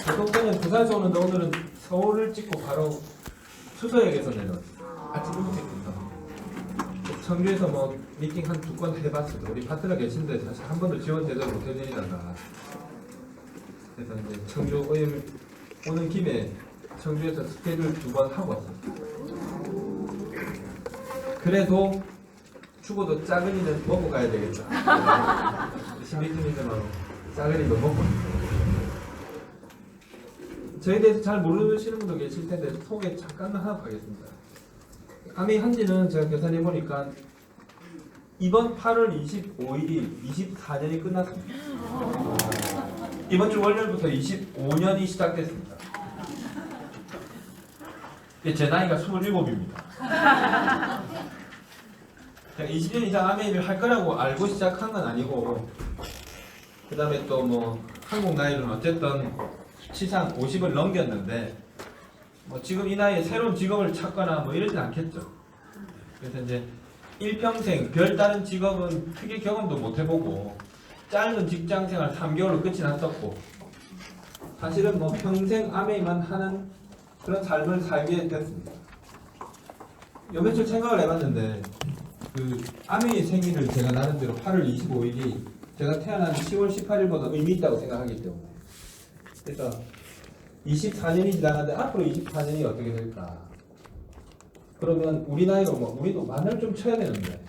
보통 때는 부산에서 오는데 오늘은 서울을 찍고 바로 수서역에서 내려왔어요. 아침 일찍부터. 청주에서 뭐 미팅 한 2건 해봤어요. 우리 파트너 계신데 사실 한 번도 지원 제대로 못 해드리다가 그래서 이제 청주 오는 김에 청주에서 스케줄 2번 하고 왔어요. 그래도 죽어도 짜글이는 먹고 가야 되겠다. 신비주의자만 짜글이도 먹고. 저에 대해서 잘 모르시는 분도 계실 텐데 소개 잠깐만 하고 가겠습니다. 암이 한지는 제가 계산해 보니까 이번 8월 25일이 24년이 끝났습니다. 이번 주 월요일부터 25년이 시작됐습니다. 제 나이가 27입니다. 제가 20년 이상 암의 일을 할 거라고 알고 시작한 건 아니고, 그 다음에 또 뭐 한국 나이로는 어쨌든 시상 50을 넘겼는데, 뭐 지금 이 나이에 새로운 직업을 찾거나 뭐 이러진 않겠죠. 그래서 이제 일평생 별다른 직업은 크게 경험도 못 해보고, 짧은 직장생활 3개월로 끝이 났었고, 사실은 뭐 평생 암에만 하는 그런 삶을 살게 됐습니다. 요 며칠 생각을 해봤는데, 그 암의 생일을 제가 나름대로 8월 25일이 제가 태어난 10월 18일보다 의미 있다고 생각하기 때문에, 그래서 24년이 지나갔는데 앞으로 24년이 어떻게 될까? 그러면 우리 나이로 뭐 우리도 만을 좀 쳐야 되는데,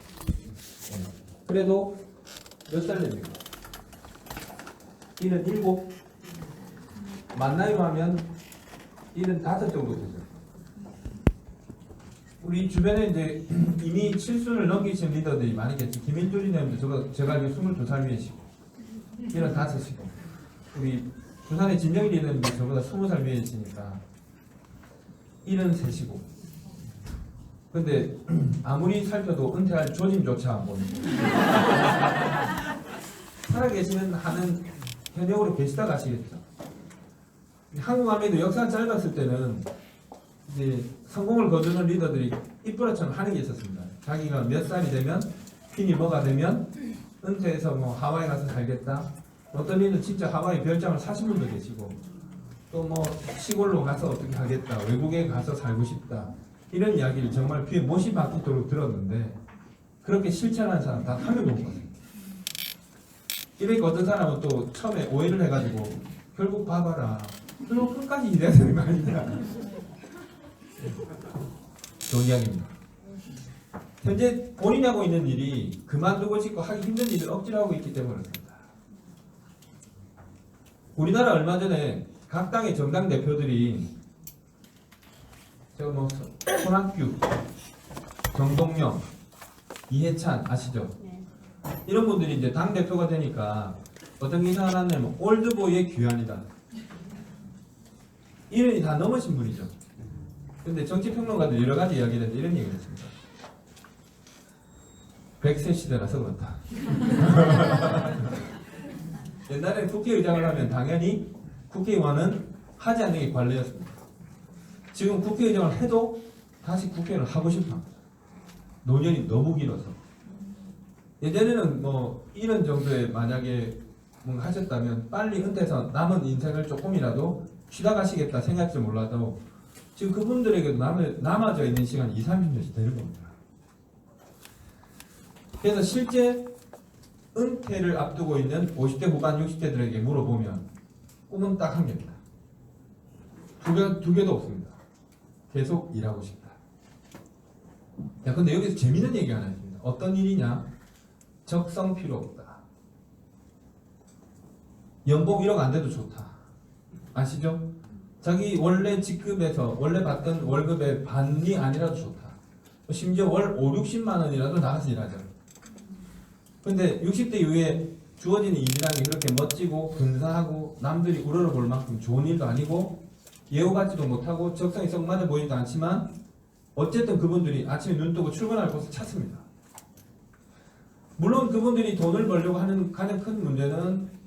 그래도 몇 살 됩니까? 77? 만 나이로 하면 75 정도 되죠. 우리 주변에 이제 이미 7순을 넘기신 리더들이 많이 계시죠. 김인주 리더님도 제가 알기로 22살 위이시고 75이시고, 우리 부산의 진정희 리더님도 저보다 20살 위이시니까 73이시고, 근데 아무리 살펴도 은퇴할 조짐조차 안 보는 살아계시는 한은 현역으로 계시다 가시겠죠. 한국 암에도 역사가 짧았을 때는 이제 성공을 거두는 리더들이 이쁘라처럼 하는 게 있었습니다. 자기가 몇 살이 되면, 핀이 뭐가 되면 은퇴해서 뭐 하와이 가서 살겠다. 어떤 리더 진짜 하와이 별장을 사신 분도 계시고, 또 뭐 시골로 가서 어떻게 하겠다, 외국에 가서 살고 싶다, 이런 이야기를 정말 귀에 못이 박히도록 들었는데, 그렇게 실천한 사람 다 한 명도 없거든요. 이러니까 어떤 사람은 또 처음에 오해를 해가지고 결국 봐봐라, 결국 끝까지 일해야 되는 거 아니냐. 좋은 이야기입니다. 현재 본인이 하고 있는 일이 그만두고 싶고 하기 힘든 일을 억지로 하고 있기 때문에 그렇습니다. 우리나라 얼마 전에 각 당의 정당 대표들이, 제가 뭐 손학규, 정동영, 이해찬 아시죠? 네. 이런 분들이 이제 당 대표가 되니까 어떤 기사가 났냐면 올드보이의 귀환이다. 이름이 다 넘으신 분이죠. 근데 정치평론가들 여러 가지 이야기를 했는데 이런 얘기를 했습니다. 100세 시대라서 그렇다. 옛날에 국회의장을 하면 당연히 국회의원은 하지 않는 게 관례였습니다. 지금 국회의장을 해도 다시 국회의원을 하고 싶어 합니다. 노년이 너무 길어서. 예전에는 뭐 이런 정도의 만약에 뭔가 하셨다면 빨리 은퇴해서 남은 인생을 조금이라도 쉬다 가시겠다 생각할지 몰라도, 지금 그분들에게도 남아져 있는 시간이 2, 30년씩 되는 겁니다. 그래서 실제 은퇴를 앞두고 있는 50대 후반 60대들에게 물어보면 꿈은 딱 한 개입니다. 두 개도 없습니다. 계속 일하고 싶다. 야, 근데 여기서 재밌는 얘기가 하나 있습니다. 어떤 일이냐? 적성 필요 없다. 연봉 1억 안 돼도 좋다. 아시죠? 자기 원래 직급에서 원래 받던 월급의 반이 아니라도 좋다. 심지어 월 5, 60만 원이라도 나가서 일하자. 근데 60대 이후에 주어지는 일이라는 게 그렇게 멋지고 근사하고 남들이 우러러볼 만큼 좋은 일도 아니고 예우받지도 못하고 적성이 썩 맞아 보이지도 않지만, 어쨌든 그분들이 아침에 눈 뜨고 출근할 곳을 찾습니다. 물론 그분들이 돈을 벌려고 하는 가장 큰 문제는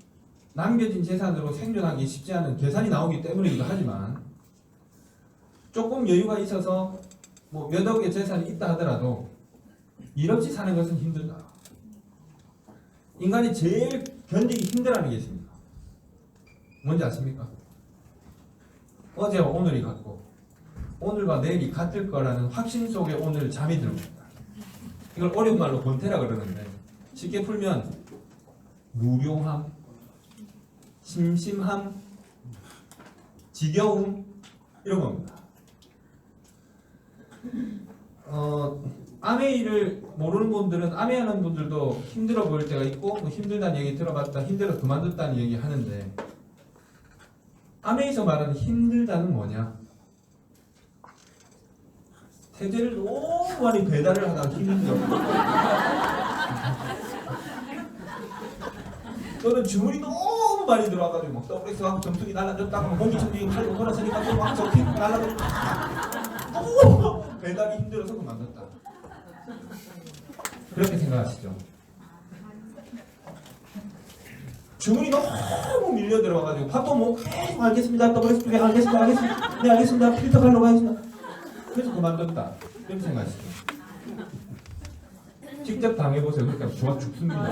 남겨진 재산으로 생존하기 쉽지 않은 계산이 나오기 때문이기도 하지만, 조금 여유가 있어서 뭐 몇 억의 재산이 있다 하더라도 일 없이 사는 것은 힘들다. 인간이 제일 견디기 힘들어하는 게 있습니다. 뭔지 아십니까? 어제와 오늘이 같고 오늘과 내일이 같을 거라는 확신 속에 오늘 잠이 들어옵니다. 이걸 어려운 말로 권태라 그러는데 쉽게 풀면 무료함, 심심함, 지겨움 이런 겁니다. 아메이를 모르는 분들은 아메이하는 분들도 힘들어 보일 때가 있고 뭐 힘들다는 얘기 들어봤다 힘들어 그만뒀다는 얘기 하는데 아메이에서 말하는 힘들다는 뭐냐? 세제를 너무 많이 배달을 하다가 힘들어. 또는 주문이 너무 많이 들어와가지고 막 WS하고 점수기 날라졌다가 공기청정기 팔고 돌아서니까 또 막 적히고 날라가고 너무 배달이 힘들어서 그만뒀다. 그렇게 생각하시죠? 주문이 너무 밀려 들어와가지고 밥도 뭐 계속 알겠습니다. WS2개 알겠습니다. 네 알겠습니다. 필터 갈러 가겠습니다. 그래서 그만뒀다. 이렇게 생각하시죠? 직접 당해보세요. 그러니까 좋아 죽습니다.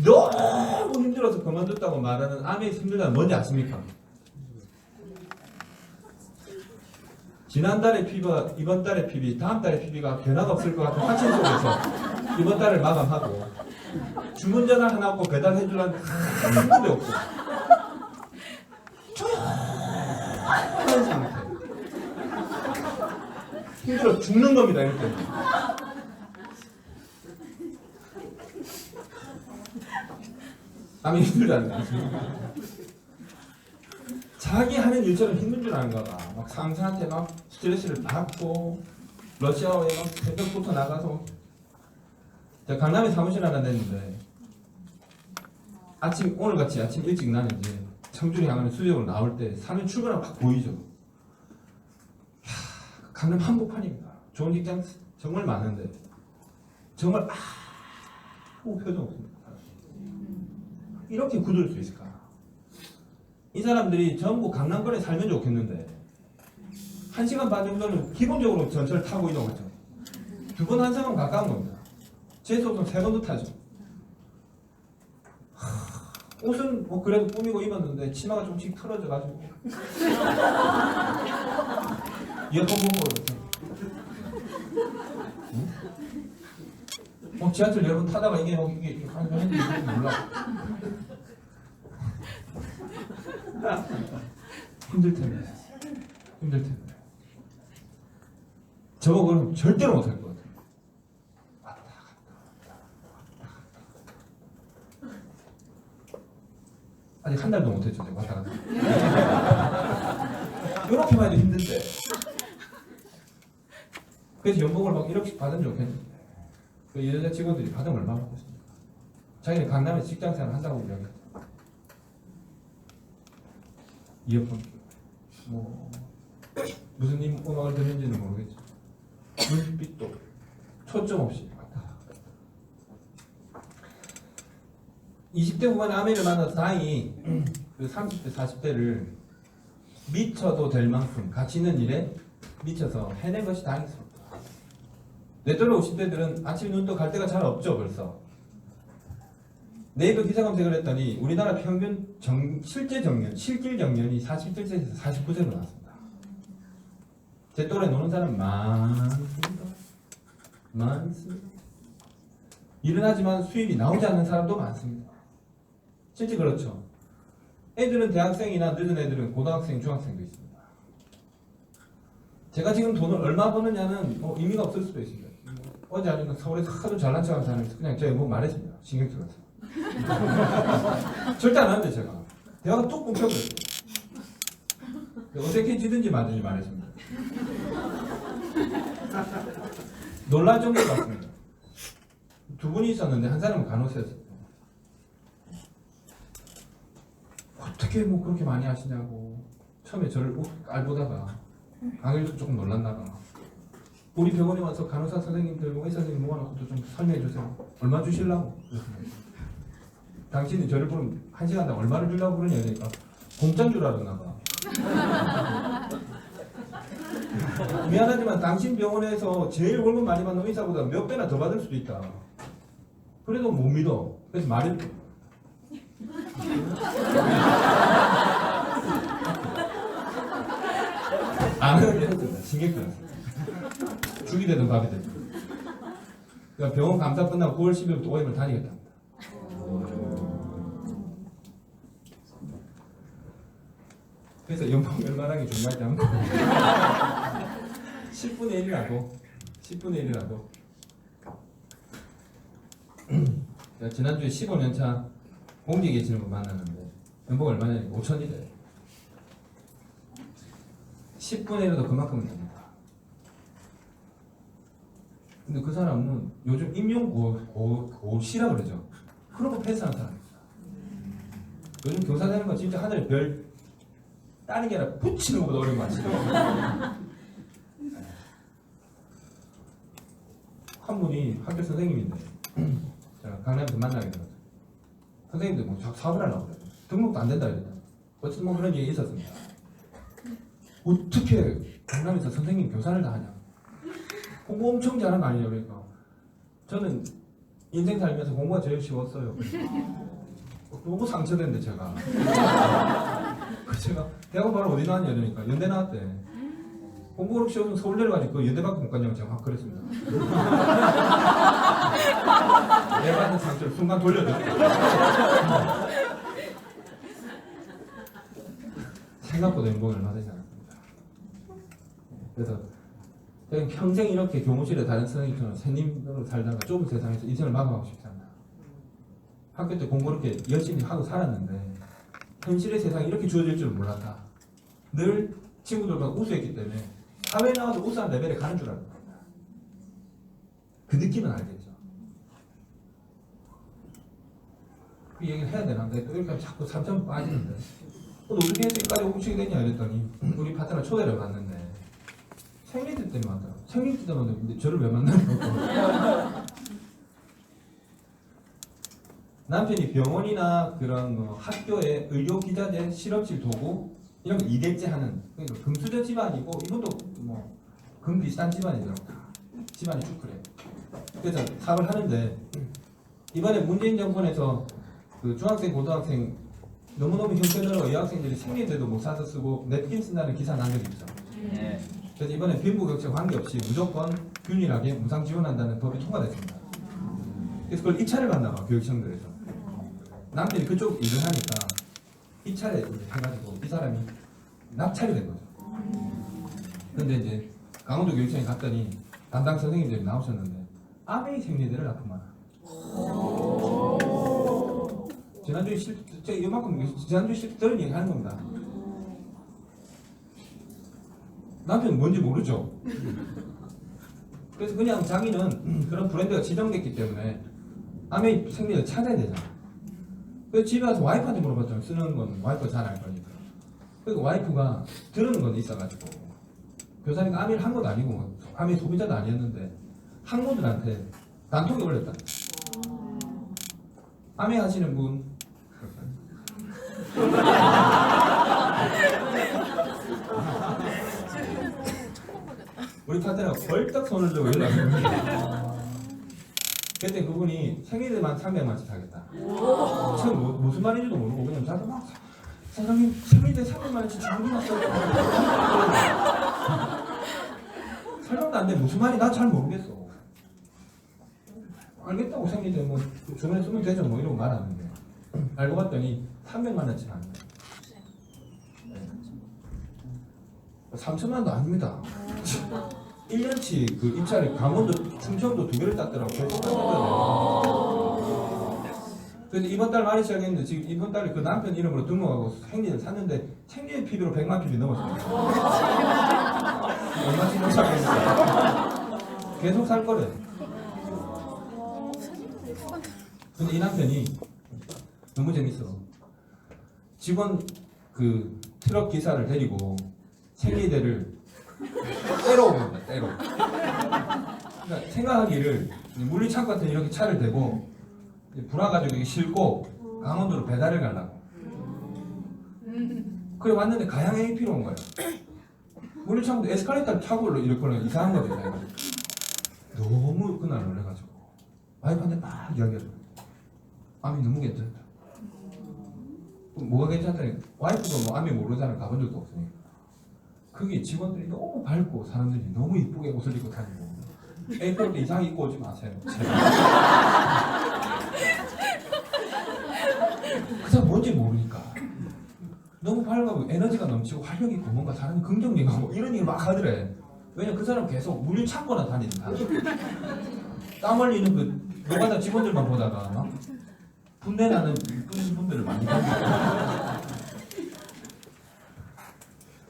너무 힘들어서 그만뒀다고 말하는 아메이 힘들다는 뭔지 아십니까? 지난달의 피부와 이번 달의 피부, 다음 달의 피부가 변화가 없을 것 같은 확신 속에서 이번 달을 마감하고 주문 전화 하나 없고 배달해주려는 아무도 없고 조용한 상태. 힘들어 죽는 겁니다. 이럴 때. 남이 힘들다는 거지. 자기 하는 일처럼 힘든 줄 아는가 봐. 막 상사한테 막 스트레스를 받고 러시아어에 막 새벽부터 나가서 제가 강남에 사무실 하나 냈는데 오늘같이 아침 일찍 나는 이제 청주를 향하는 수역으로 나올 때 사는 출근하고 막 보이죠. 강남 한복판입니다. 좋은 직장 정말 많은데 정말 아무 표정 없습니다. 이렇게 굳을 수 있을까? 이 사람들이 전부 강남권에 살면 좋겠는데 1시간 반 정도는 기본적으로 전철 타고 이동하죠. 2번 1시간 가까운 겁니다. 제수업은 3번도 타죠. 옷은 뭐 그래도 꾸미고 입었는데 치마가 조금씩 털어져가지고 이어폰 보고 이렇게 지하철 여러분 타다가 이게 하는지 몰라. 힘들 텐데. 저거 그럼 절대로 못할 것 같아요. 왔다 갔다. 아직 한 달도 못했죠. 제가 왔다 갔다. 이렇게만 해도 힘든데. 그래서 연봉을 막 1억씩 받으면 좋겠는데. 그 여자 직원들이 받으면 얼마나 받겠습니까? 자기는 강남에서 직장생활 한다고 이야기하죠. 이어폰 뭐 무슨 음악을 듣는지는 모르겠죠. 불빛도 초점 없이 왔다. 20대 후반에 아메를 만나서 다행히 그 30대 40대를 미쳐도 될 만큼 가치 있는 일에 미쳐서 해낸 것이 다행스럽다. 뇌떨로 50대들은 아침 눈 떠 갈 데가 잘 없죠. 벌써 네이버 기사 검색을 했더니 우리나라 평균 실질 정년이 47세에서 49세로 나왔습니다. 제 또래 노는 사람 많습니다. 일은 하지만 수입이 나오지 않는 사람도 많습니다. 실제 그렇죠. 애들은 대학생이나 늦은 애들은 고등학생, 중학생도 있습니다. 제가 지금 돈을 얼마 버느냐는 뭐 의미가 없을 수도 있습니다. 어제 아니면 서울에서 하도 잘난 척하는 사람이 그냥 제가 뭐 말했습니다. 신경 쓰면서. 절대 안 하는데 제가 대화가 뚝 끊겨버렸어요. 어색해지든지 말든지 말했습니다. 놀랄 정도 같습니다. 2분이 있었는데 한 사람은 간호사였어요. 어떻게 뭐 그렇게 많이 하시냐고 처음에 저를 알보다가 강의도 조금 놀랐나봐. 우리 병원에 와서 간호사 선생님들, 의사 선생님 모아놓고 좀 설명해 주세요. 얼마 주실라고? 당신이 저를 부르면 1시간당 얼마를 주려고 그러냐 그러니까 공짜인 줄 알았나 봐. 미안하지만 당신 병원에서 제일 월급 많이 받는 의사보다 몇 배나 더 받을 수도 있다. 그래도 못 믿어. 그래서 말이 안 해줬다. 신경 쓰였어. 죽이 되든 밥이 되든. 그러니까 병원 감사 끝나고 9월 10일부터 5일을 다니겠답니다. 그래서 연봉 얼마나 게 중요하지 않고 10분의 1이라도 지난주에 15년차 공직에 계시는 분 만났는데 연봉 얼마냐? 5천이래요. 10분의 1이라도 그만큼은 됩니다. 근데 그 사람은 요즘 임용고시라 그러죠. 그런 거 패스하는 사람입니다. 요즘 교사 되는 건 진짜 하늘에 별 따는 게 아니라 붙이는 것보다 어려운 거 아시죠? 한 분이 학교 선생님인데 제가 강남에서 만나게 되었어요. 선생님들 뭐 사업을 하려고 그래요. 등록도 안 된다 이랬다. 어쨌든 뭐 그런 얘기 있었습니다. 어떻게 강남에서 선생님 교사를 다 하냐? 공부 엄청 잘하는 거 아니냐 그러니까 저는 인생 살면서 공부가 제일 쉬웠어요. 너무 상처됐는데 제가 대학원 바로 어디 나왔냐 이러니까 연대 나왔대. 공부 그렇게 쉬워서 서울 내려가지고 그 연대밖에 못 갔냐고 제가 막 그랬습니다. 내 받은 상처를 순간 돌려줬어요. 생각보다 연봉이 얼마 되지 않았습니다. 그래서 평생 이렇게 교무실에 다른 선생님처럼 선생님으로 살다가 좁은 세상에서 인생을 마감하고 싶지 않다. 학교 때 공부 그렇게 열심히 하고 살았는데 현실의 세상이 이렇게 주어질 줄 몰랐다. 늘 친구들과 우수했기 때문에 사회에 나와도 우수한 레벨에 가는 줄 알았다. 그 느낌은 알겠죠. 그 얘기를 해야 되나? 내가 이렇게 자꾸 3점 빠지는데 어떻게 해서 여기까지 훔치게 됐냐 이랬더니 우리 파트너 초대를 받았는데 생리대 때문에 왔더라. 생리대 때문에 왔는데 저를 왜 만나는 남편이 병원이나 그런 학교에 의료기자재, 실험실 도구 이런 거 2대째 하는 그러니까 금수저 집안이고 이것도 뭐 금 비싼 집안이더라고. 집안이 쭉 그래. 그래서 사업을 하는데 이번에 문재인 정권에서 그 중학생, 고등학생 너무너무 형편으로 여학생들이 생리대도 못 사서 쓰고 냅킨 쓴다는 기사 난 적이 있어. 네. 그래서 이번에 빈부격차 관계없이 무조건 균일하게 무상 지원한다는 법이 통과됐습니다. 그래서 그걸 입찰을 받나 봐 교육청들에서. 남편이 그쪽 일을 하니까 입찰에 해가지고 이 사람이 납찰이 된 거죠. 근데 이제 강원도 교육청에 갔더니 담당 선생님들이 나오셨는데 아메이 생리대를 납품하나. 지난주에 지난주에 들은 얘기 하는 겁니다. 남편은 뭔지 모르죠. 그래서 그냥 자기는 그런 브랜드가 지정됐기 때문에 아메이 생리대를 찾아야 되잖아. 그래서 집에 와서 와이프한테 물어봤잖아요. 쓰는 건 와이프가 잘 알 거니까. 그리고 와이프가 들은 건 있어가지고 교사니까 아메이를 한 것도 아니고 아메이 소비자도 아니었는데 학부모들한테 단톡에 올렸다. 아메이 하시는 분 우리 파트너가 벌떡 손을 들고 연락을 했어요. 그때 그분이 생리대만 300만원씩 하겠다. 처음 무슨 말인지도 모르고 그냥 자도 막 사장님 생리대 300만원씩 장기났어요. 설명도 안 돼. 무슨 말이 나 잘 모르겠어. 알겠다고 생리대 뭐 주변에 쓰면 되죠 뭐 이러고 말하는데 알고 봤더니 300만원치 하는 거예요. 3천만원도 아닙니다. 1년치 그 입찰에 강원도, 충청도 2개를 땄더라고. 계속 땄거든요. 그래서 이번 달 말에 시작했는데 지금 이번 달에 그 남편 이름으로 등록하고 생리대를 샀는데 생리대 PB로 100만 PB 넘었어요. 얼마씩 못 사겠어요. 계속 살 거래. 근데 이 남편이 너무 재밌어. 직원 그 트럭 기사를 데리고 생리대를 때로 옵니다. 때로. 그러니까 생각하기를 물류창고 같은 이렇게 차를 대고 불화가지고 여기 싣고 강원도로 배달을 가려고. 그래 왔는데 가양 AP로 온 거예요. 물류창고도 에스컬레이터를 타고 이렇거나 이상한 거죠. 너무 그날 놀래가지고 와이프한테 막 이야기하죠. 암이 너무 괜찮다. 뭐가 괜찮다니 와이프가 뭐 암이 모르잖아. 가본 적도 없으니까. 그게 직원들이 너무 밝고 사람들이 너무 이쁘게 옷을 입고 다니고 에이프럴 때 이상 입고 오지 마세요. 그 사람 뭔지 모르니까 너무 밝고 에너지가 넘치고 활력 있고 뭔가 사람이 긍정적이고 이런 얘기 막 하더래. 왜냐면 그 사람 계속 물류 창고나 다닌다. 땀 흘리는 그 노가다 직원들만 보다가 분내 나는 이쁜 분들을 많이 봤는데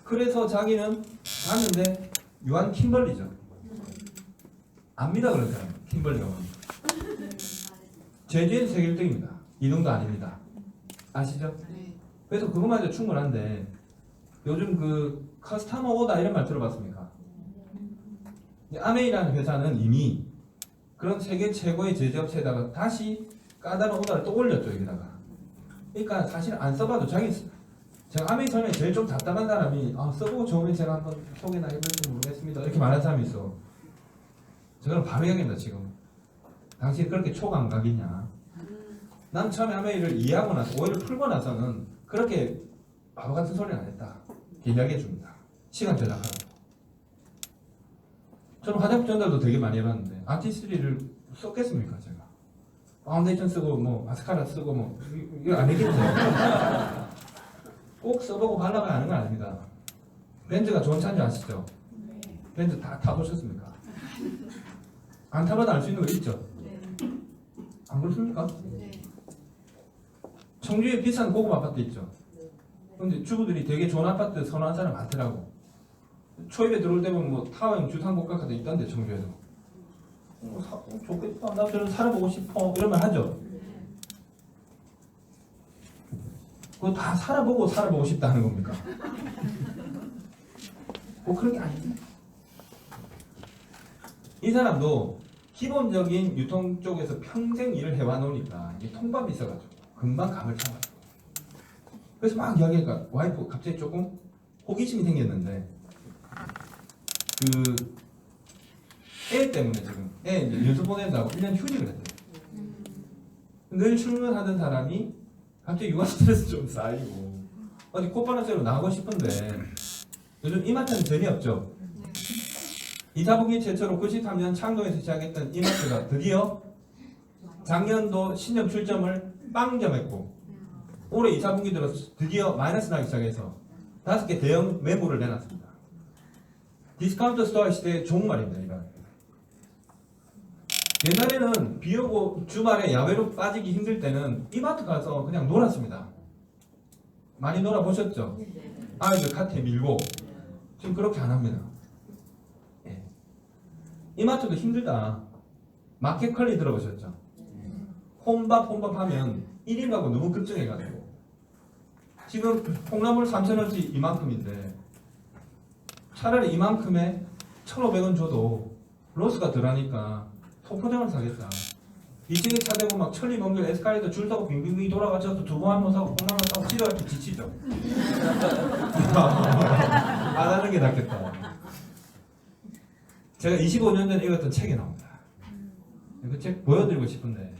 그래서 자기는 봤는데 유한 킴벌리죠. 압니다 그러잖아요. 킴벌리가 뭡니까? 제주에는 세계 1등입니다. 2등도 아닙니다. 아시죠? 그래서 그것만 해도 충분한데 요즘 그 커스터머 오다 이런 말 들어봤습니까? 아메이라는 회사는 이미 그런 세계 최고의 제조업체에다가 다시 까다로운 오다를 또 올렸죠 여기다가. 그러니까 사실 안 써봐도 제가 아메이 설명에 제일 좀 답답한 사람이 써보고 좋으면 제가 한번 소개나 해볼지 모르겠습니다 이렇게 말하는 사람이 있어. 저는 바로 이야기합니다 지금. 당신이 그렇게 초감각이냐. 난 처음에 아메이를 이해하고 나서 오해를 풀고 나서는 그렇게 바보 같은 소리는 안 했다. 이야기해 줍니다. 시간 절약하라고. 저는 화장품 전달도 되게 많이 해봤는데 아티스트리를 썼겠습니까 제가? 파운데이션 쓰고 뭐 마스카라 쓰고 뭐 이거 안 되겠죠. 꼭 써보고 발라봐야 하는 건 아닙니다. 렌즈가 좋은 차인지 아시죠? 렌즈 다 타보셨습니까? 안 타봐도 알 수 있는 거 있죠? 안 그렇습니까? 청주에 비싼 고급 아파트 있죠? 근데 주부들이 되게 좋은 아파트 선호하는 사람 많더라고. 초입에 들어올 때 보면 뭐 타워형 주상복합 같은 데 있던데 청주에도. 좋겠다. 나 저런 살아보고 싶어. 이런 말 하죠. 그거 다 살아보고 싶다는 겁니까? 뭐 그런 게 아닙니다. 이 사람도 기본적인 유통 쪽에서 평생 일을 해와 놓으니까 이게 통밥이 있어가지고 금방 감을 잡아요. 그래서 막 이야기하니까 와이프 갑자기 조금 호기심이 생겼는데 그 애 때문에 지금 애 이제 연수 보낸다고 1년 휴직을 했대요. 늘 출근하던 사람이 갑자기 육아 스트레스 좀 쌓이고 어디 콧바람쐬러 나가고 싶은데 요즘 이마트는 재미없죠. 이사분기 최초로 93년 창동에서 시작했던 이마트가 드디어 작년도 신협 출점을 빵점했고 올해 2사분기 들어서 드디어 마이너스 나기 시작해서 5개 대형 매물을 내놨습니다. 디스카운트 스토어 시대의 좋은 말입니다. 이거. 옛날에는 비 오고 주말에 야외로 빠지기 힘들 때는 이마트 가서 그냥 놀았습니다. 많이 놀아보셨죠? 아이들 카트에 밀고. 지금 그렇게 안 합니다. 예. 이마트도 힘들다. 마켓컬리 들어보셨죠? 혼밥 하면 1인 가구 너무 급증해가지고 지금 콩나물 3,000원치 이만큼인데 차라리 이만큼에 1,500원 줘도 로스가 덜하니까 소포장을 사겠다. 이쪽에 차 대고 막 천리번길 에스컬레이터 줄 서고 빙빙빙 돌아가셔서 두부 한 번 사고 콩나물 사고 지루할 때 지치죠. 안 하는 게 낫겠다. 제가 25년 전에 읽었던 책이 나옵니다. 그 책 보여드리고 싶은데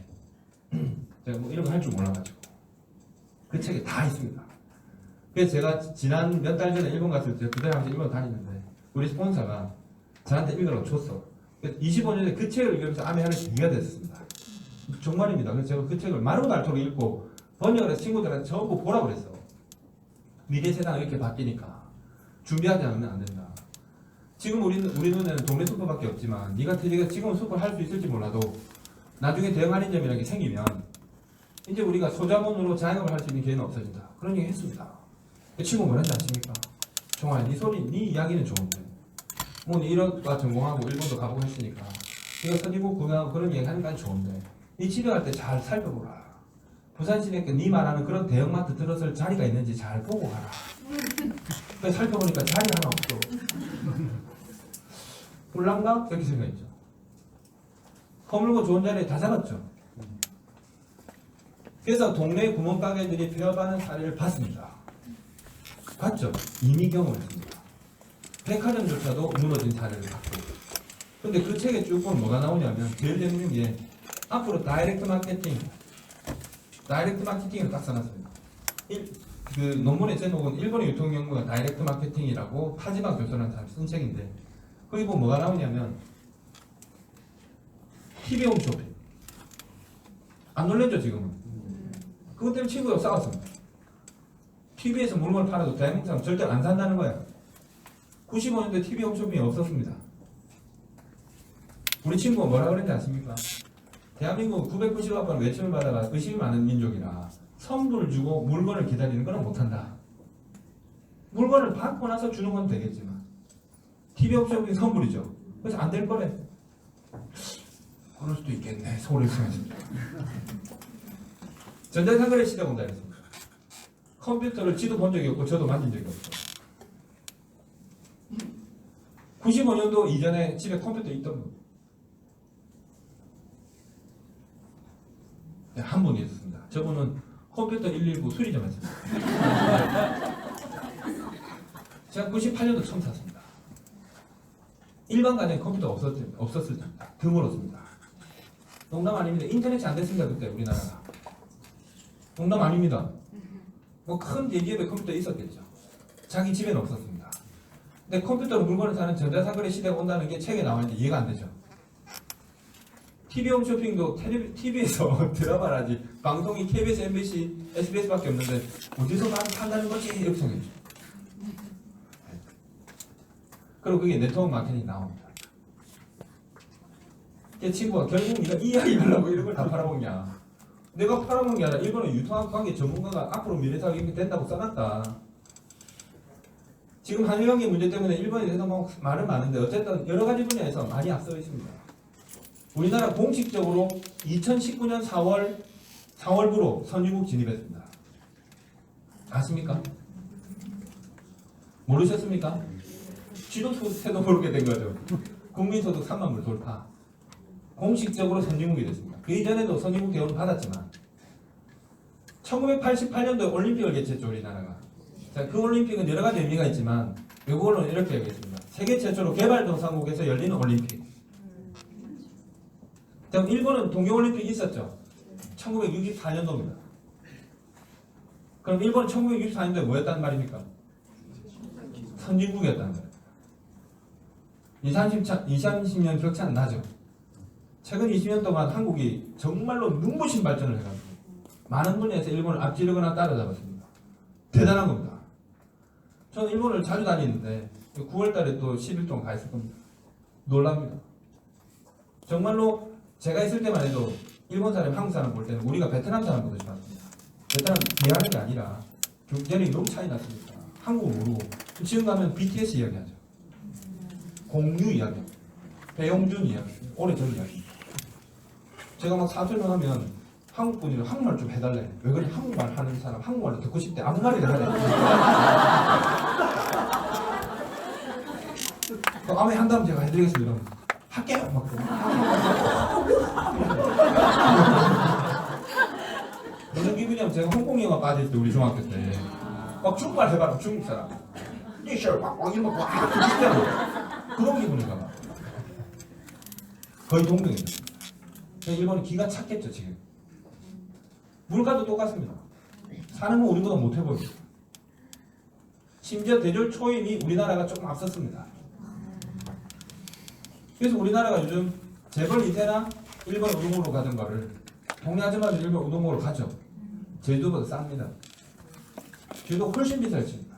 제가 뭐 이런 거 할 줄 몰라가지고 그 책에 다 있습니다. 그래서 제가 지난 몇 달 전에 일본 갔을 때 그때 당시 일본 다니는데 우리 스폰서가 저한테 읽으라고 줬어. 25년 전에 그 책을 읽으면서 암이 하는 계기가 됐습니다. 정말입니다. 그래서 제가 그 책을 마르고 닳도록 읽고 번역을 해서 친구들한테 전부 보라고 그랬어. 미래 세상이 이렇게 바뀌니까 준비하지 않으면 안 된다. 지금 우리 눈에는 동네 슈퍼밖에 없지만 네가 지금 슈퍼를 할 수 있을지 몰라도 나중에 대형 할인점이라는 게 생기면 이제 우리가 소자본으로 자영업을 할 수 있는 기회는 없어진다. 그런 얘기 했습니다. 그 친구 뭐랬는지 아십니까? 정말 네 이야기는 좋은데 뭐 이런과 전공하고 일본도 가보고 했으니까 네가 선진국 구경하고 그런 얘기 하니까 좋은데 네 집에 갈 때 잘 살펴보라. 부산시내께 네 말하는 그런 대형마트 들어설 자리가 있는지 잘 보고 가라. 그래서 살펴보니까 자리 하나 없어. 홀란가? 이렇게 생각했죠. 허물고 좋은 자리에 다 잡았죠. 그래서 동네 구멍가게들이 폐업하는 사례를 봤습니다. 봤죠? 이미 경험했습니다. 백화점조차도 무너진 사례를 봤고. 근데 그 책에 쭉 보면 뭐가 나오냐면 제일 재밌는 게 앞으로 다이렉트 마케팅을 딱 써놨습니다. 그 논문의 제목은 일본의 유통연구가 다이렉트 마케팅이라고 파지마 교수라는 사람이 쓴 책인데 거기 보면 뭐가 나오냐면 TV 홈쇼핑 안 놀랬죠 지금은? 그것 때문에 친구가 싸웠습니다. TV에서 물건을 팔아도 대한민국 사람 절대 안 산다는 거야. 95년대 TV 홈쇼핑이 없었습니다. 우리 친구가 뭐라 그랬는지 아십니까? 대한민국은 990억 번 외침을 받아가 의심이 많은 민족이라 선불을 주고 물건을 기다리는 건 못한다. 물건을 받고 나서 주는 건 되겠지만 TV 홈쇼핑 선불이죠. 그래서 안 될 거래. 그럴 수도 있겠네. 소리를 쓰면습니다. 전자상거래 시대가 온다 그랬습니다. 컴퓨터를 지도 본 적이 없고 저도 만진 적이 없어요. 95년도 이전에 집에 컴퓨터 있던 분. 네, 한 분이 있었습니다. 저분은 컴퓨터 119 수리점 했습니다. 제가 98년도 처음 샀습니다. 일반 가정에 컴퓨터 없었을 때입니다. 드물었습니다. 농담 아닙니다. 인터넷이 안 됐습니다. 그때 우리나라가. 농담 아닙니다. 뭐 큰 대기업에 컴퓨터 있었겠죠. 자기 집에는 없었습니다. 근데 컴퓨터로 물건을 사는 전자상거래 시대가 온다는 게 책에 나와있는데 이해가 안 되죠. TV 홈쇼핑도 TV에서 드라마라지 방송이 KBS, MBC, SBS밖에 없는데 어디서 판다는 거지? 이렇게 생각했죠. 그리고 그게 네트워크 마케팅이 나옵니다. 제 친구가 결국 네가 이 이야기 하려고 이런 걸 다 팔아먹냐. 내가 팔아먹은 게 아니라 일본은 유통관계 전문가가 앞으로 미래사회가 이렇게 된다고 써놨다. 지금 한일관계 문제 때문에 일본에 대해서 뭐 말은 많은데 어쨌든 여러 가지 분야에서 많이 앞서 있습니다. 우리나라 공식적으로 2019년 4월부로 선진국 진입했습니다. 아십니까? 모르셨습니까? 지도세도 모르게 된 거죠. 국민소득 3만 불 돌파. 공식적으로 선진국이 됐습니다. 그 이전에도 선진국 대우를 받았지만 1988년도에 올림픽을 개최했죠 우리나라가. 자, 그 올림픽은 여러 가지 의미가 있지만 이걸로는 이렇게 얘기했습니다. 세계 최초로 개발도상국에서 열리는 올림픽. 자, 일본은 동계올림픽이 있었죠. 1964년도입니다. 그럼 일본은 1964년도에 뭐였다는 말입니까? 선진국이었다는 거예요. 20-30년 격차는 나죠. 최근 20년 동안 한국이 정말로 눈부신 발전을 해가지고 많은 분야에서 일본을 앞지르거나 따라잡았습니다. 대단한 겁니다. 저는 일본을 자주 다니는데 9월달에 또 10일 동안 가 있을 겁니다. 놀랍니다. 정말로 제가 있을 때만 해도 일본 사람, 한국 사람 볼 때는 우리가 베트남 사람 보듯이 봤습니다. 베트남 비하는 게 아니라 경제력이 너무 차이 났으니까 한국을 모르고 지금 가면 BTS 이야기하죠. 공유 이야기, 배용준 이야기, 오래전 이야기. 제가 막 사설명하면 한국 분이 한국말 좀 해달래. 왜 그래? 한국말 하는 사람 한국말로 듣고 싶대. 아무 말이나 하래. 아무 한다면 제가 해드리겠습니다. 할게요. 막 무슨 기분이냐면 제가 홍콩 영화 빠질 때 우리 중학교 때 막 중국말 해봐라. 중국 사람. 니셔 막 이런 거 그런 기분인가 봐. 거의 동등입니다. 일본은 기가 찼겠죠 지금. 물가도 똑같습니다. 사는 거 우리보다 못해 보입니다. 심지어 대졸 초임이 우리나라가 조금 앞섰습니다. 그래서 우리나라가 요즘 재벌 2세나 일본 우동으로 가던 거를 동네 아줌마들 일본 우동으로 가죠. 제주도보다 쌉니다. 제주도 훨씬 비쌀집니다.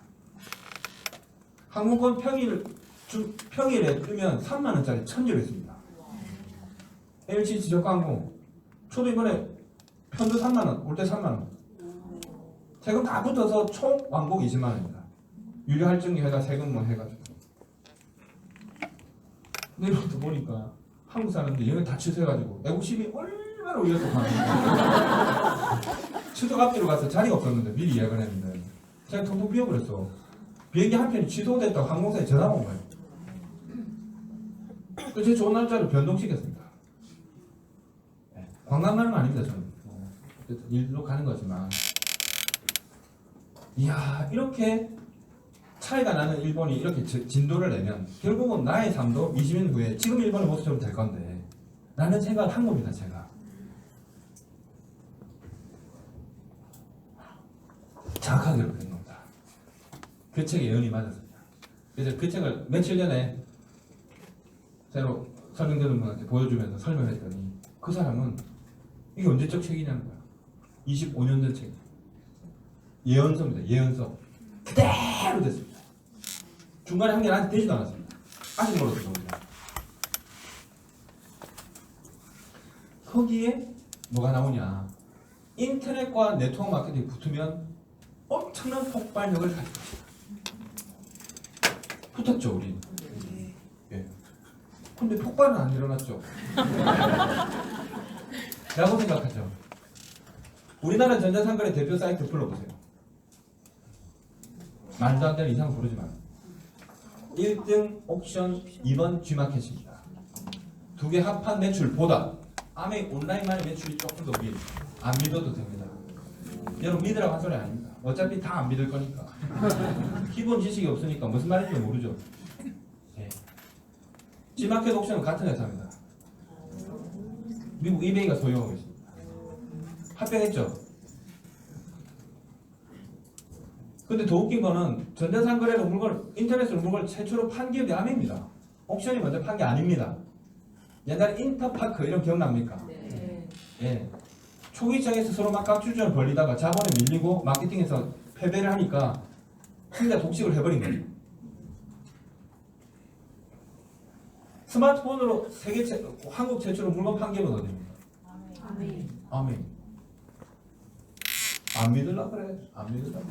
항공권 평일에 뜨면 3만원짜리 천지로 있습니다. LCC 지적항공 저도 이번에 편도 3만원, 올 때 3만원. 세금 다 붙어서 총 왕복 20만원입니다. 유료할증 해가 세금 뭐 해가지고. 근데 이것도 보니까 한국 사람들이 여기 다 취소해가지고 애국 시비 얼마나 올려서 가는 취소 앞뒤로 가서 자리가 없었는데 미리 예약을 했는데 제가 통통 비워버렸어. 비행기 한 편이 취소됐다고 항공사에 전화가 온 거예요. 그래서 제 좋은 날짜를 변동시켰습니다. 관광 가는 거 아닙니다 저는. 일로 가는 거지만 이야 이렇게 차이가 나는 일본이 이렇게 진도를 내면 결국은 나의 삶도 20년 후에 지금 일본의 모습처럼 될 건데 라는 생각을 한 겁니다. 제가 정확하게 그렇게 된 겁니다. 그 책에 예언이 맞았습니다. 그래서 그 책을 며칠 전에 새로 설명되는 분한테 보여주면서 설명했더니 그 사람은 이게 언제적 책이냐는 거야. 25년 전 책. 예언서입니다. 예언서. 그대로 됐습니다. 중간에 한 개 아직 되지도 않았습니다. 아직 멀었어요. 거기에 뭐가 나오냐. 인터넷과 네트워크 마케팅이 붙으면 엄청난 폭발력을 가질 것이다. 붙었죠, 우리. 예. 근데 폭발은 안 일어났죠. 라고 생각하죠. 우리나라 전자상거래 대표 사이트 불러보세요. 말도 안 되는 이상 부르지 마요. 1등 옥션, 2번 G마켓입니다. 두 개 합한 매출보다 아메 온라인만의 매출이 조금 더 위에 안 믿어도 됩니다. 여러분 믿으라고 한 소리 아닙니다. 어차피 다 안 믿을 거니까. 기본 지식이 없으니까 무슨 말인지 모르죠. 네. G마켓 옥션은 같은 회사입니다. 미국 이베이가 소유하고 있습니다. 합병했죠. 근데 더 웃긴 거는 전자상거래로 물건을 인터넷으로 물건을 최초로 판 기업이 아메입니다. 옥션이 먼저 판 게 아닙니다. 옛날에 인터파크 이런 기억납니까? 네. 예. 초기 시장에서 서로 막 각주전을 벌리다가 자본에 밀리고 마케팅에서 패배를 하니까 혼자 독식을 해버린 거죠. 스마트폰으로 한국 최초로 물건 판 기업은 어디입니까? 아메. 안 믿으려고 그래. 안 믿으려고.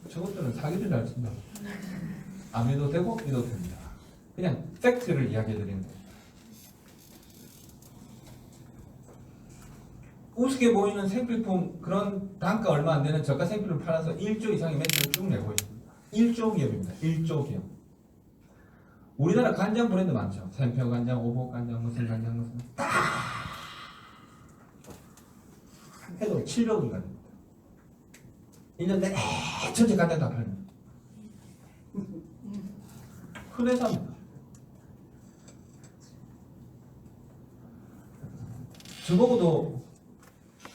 저것들은 사기를 잘 친다. 안 믿어도 되고 믿어도 됩니다. 그냥 팩트를 이야기해드리는 거예요. 우습게 보이는 생필품 그런 단가 얼마 안 되는 저가 생필품 팔아서 1조 이상의 매출을 쭉 내고 있습니다. 1조 기업입니다. 1조 기업. 우리나라 간장 브랜드 많죠. 샘표 간장, 오복 간장, 무슨 간장, 무슨 다 해도 700원 간입니다. 1년 내내 전체 간장 다 팔면 큰 회사입니다. 저보고도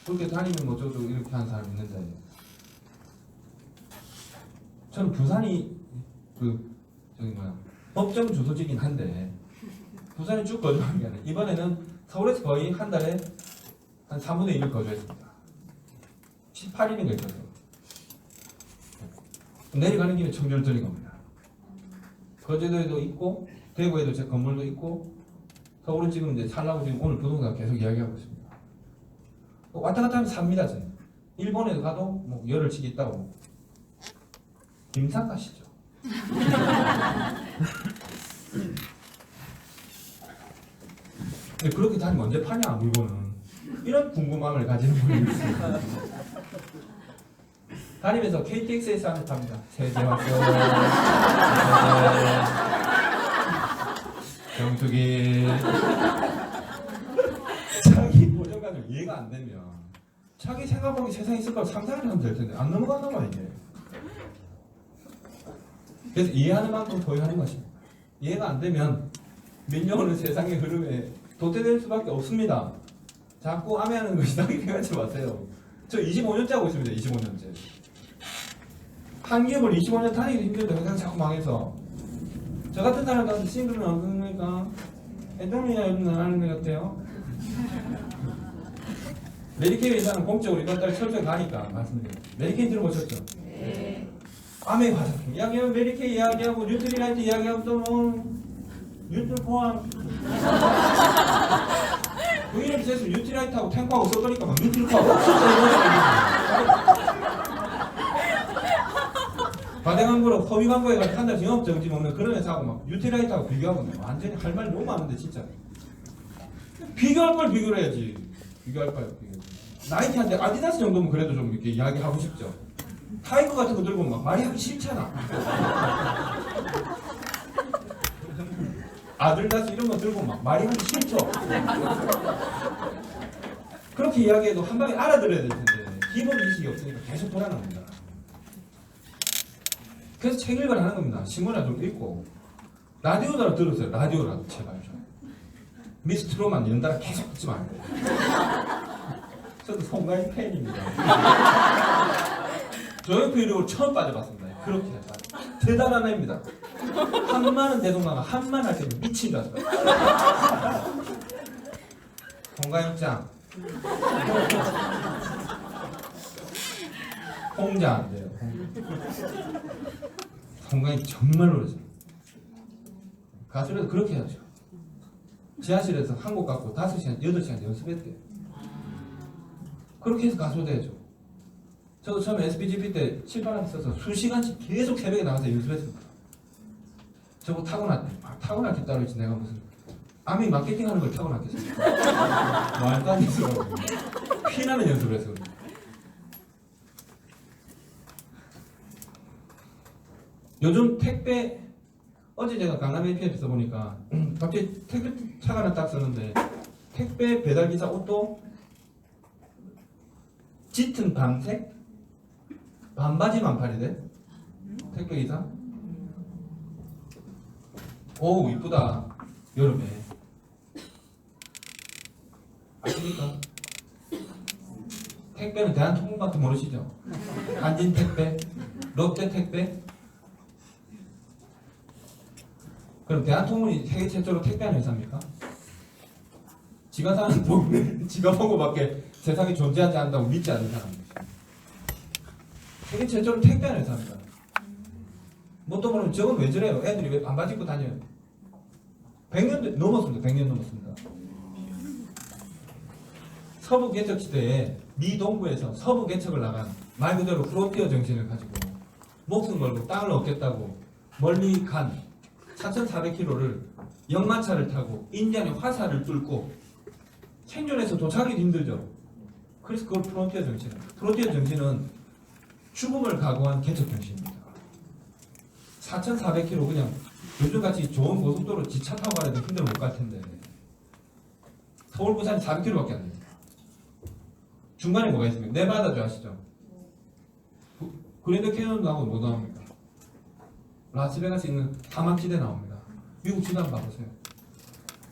그렇게 다니면 뭐 저도 이렇게 하는 사람이 있는데 저는 부산이 법정 주소지긴 한데 부산에 쭉 거주하는 게 아니라 이번에는 서울에서 거의 한 달에 한 3분의 1을 거주했습니다. 18일인가 있었어요. 내려가는 길에 청주를 들린 겁니다. 거제도에도 있고 대구에도 제 건물도 있고 서울은 지금 이제 살라고 지금 오늘 부동산 계속 이야기하고 있습니다. 왔다 갔다 하면 삽니다. 저는. 일본에도 가도 뭐 열흘치기 있다고. 김상 가시죠. 그렇게 다니면 언제 파냐 물건은. 이런 궁금함을 가지는 분이 있습니다. 다니면서 KTX에서 하는 탑니다. 세대 왔어요. 정수기. 자기 보정관을 이해가 안 되면 자기 생각하기 세상에 있을 거라고 상상을 하면 될 텐데 안 넘어가는 거야 이게. 그래서 이해하는 만큼 보유하는 것입니다. 이해가 안 되면 밀려오는 세상의 흐름에 도태될 수밖에 없습니다. 자꾸 암해하는 것이 당연히 생각하지 마세요. 저 25년째 하고 있습니다. 25년째. 한 기업을 25년 다니기도 힘든데 회사가 자꾸 망해서 저 같은 사람한테 싱글은 어떻습니까? 애동이나 요즘 나가는 것 같아요. 메디케이 회사는 공적으로 이번 달 철저히 가니까 말씀드려요. 메디케이 들어보셨죠? 네. 암의 화장품 이야기하면 메디케이 이야기하고 뉴트리라이트 이야기하고 또 뭐 뉴트 포함 그 이름 쓰였으면 뉴트리라이트하고 탱크하고 써보니까 막 뉴트리하고 없었어요. 과대 광고로 허위 광고에 가서 한 달 영업 정지 먹는 그런 회사하고 막 뉴트리라이트하고 비교하고 완전히 할 말이 너무 많은데 진짜 비교할 걸 비교를 해야지. 비교할 거예요. 나이키한테 아디다스 정도면 그래도 좀 이렇게 이야기하고 싶죠. 타이거 같은 거 들고 막 말이 하기 싫잖아. 아들다스 이런 거 들고 막 말이 하기 싫죠. 그렇게 이야기해도 한 방에 알아들어야 될 텐데 기본 지식이 없으니까 계속 돌아납니다. 그래서 책 읽으라 하는 겁니다. 신문이라도 좀 읽고 라디오라도 들으세요. 라디오라도 제발 좀. 미스트로만 연달아 계속 듣지 말고. 저도 송가인 팬입니다. 조용필 이력을 처음 빠져봤습니다. 그렇게 해서 대단한 애입니다. 한마는 대동강아 한만 할 때는 미친 줄 알았어요. 송가인짱 홍자 안 돼요. 송가인 정말 노래죠. 가수라도 그렇게 해야죠. 지하실에서 한 곡 갖고 5시간, 8시간 연습했대요. 그렇게 해서 가수 돼야죠. 저도 처음에 SBGP 때 칠판을 써서 수시간씩 계속 새벽에 나가서 연습했습니다. 저거 타고났대. 타고났기 따르지 내가 무슨 아미 마케팅 하는 걸 타고났겠습니까? 말도 안 되더라고요. 피나는 연습을 해서. 요즘 택배 어제 제가 강남 APM에 써보니까 갑자기 택배 차가 하나 딱 썼는데 택배 배달기사 옷도 짙은 밤색 반바지만 팔이래. 택배기사. 오 이쁘다. 여름에 아십니까? 택배는 대한통운밖에 모르시죠? 한진택배, 롯데택배. 그럼 대한통운이 세계 최초로 택배하는 회사입니까? 지가 사는 동네 지가 보고밖에 세상에 존재하지 않는다고 믿지 않는 사람입니다. 세계 최초로 택배하는 회사입니다. 뭐 또 모르면 저건 왜 저래요? 애들이 왜 반바지 입고 다녀요? 100년 넘었습니다. 100년 넘었습니다. 서부 개척 시대에 미 동부에서 서부 개척을 나간 말 그대로 프론티어 정신을 가지고 목숨 걸고 땅을 얻겠다고 멀리 간 4,400km를 역마차를 타고 인디안의 화살을 뚫고 생존해서 도착하기 힘들죠. 그래서 그걸 프론티어 정신이에요. 프론티어 정신은 죽음을 각오한 개척 정신입니다. 4,400km 그냥 요즘같이 좋은 고속도로 지차 타고 가려도 힘들어 못 갈 텐데 서울 부산이 400km밖에 안 됩니다. 중간에 뭐가 있습니까? 네바다주 아시죠? 그랜드 캐니언 나오면 뭐 나옵니까? 라스베가스 있는 사막지대 나옵니다. 미국 지도한 번 봐보세요.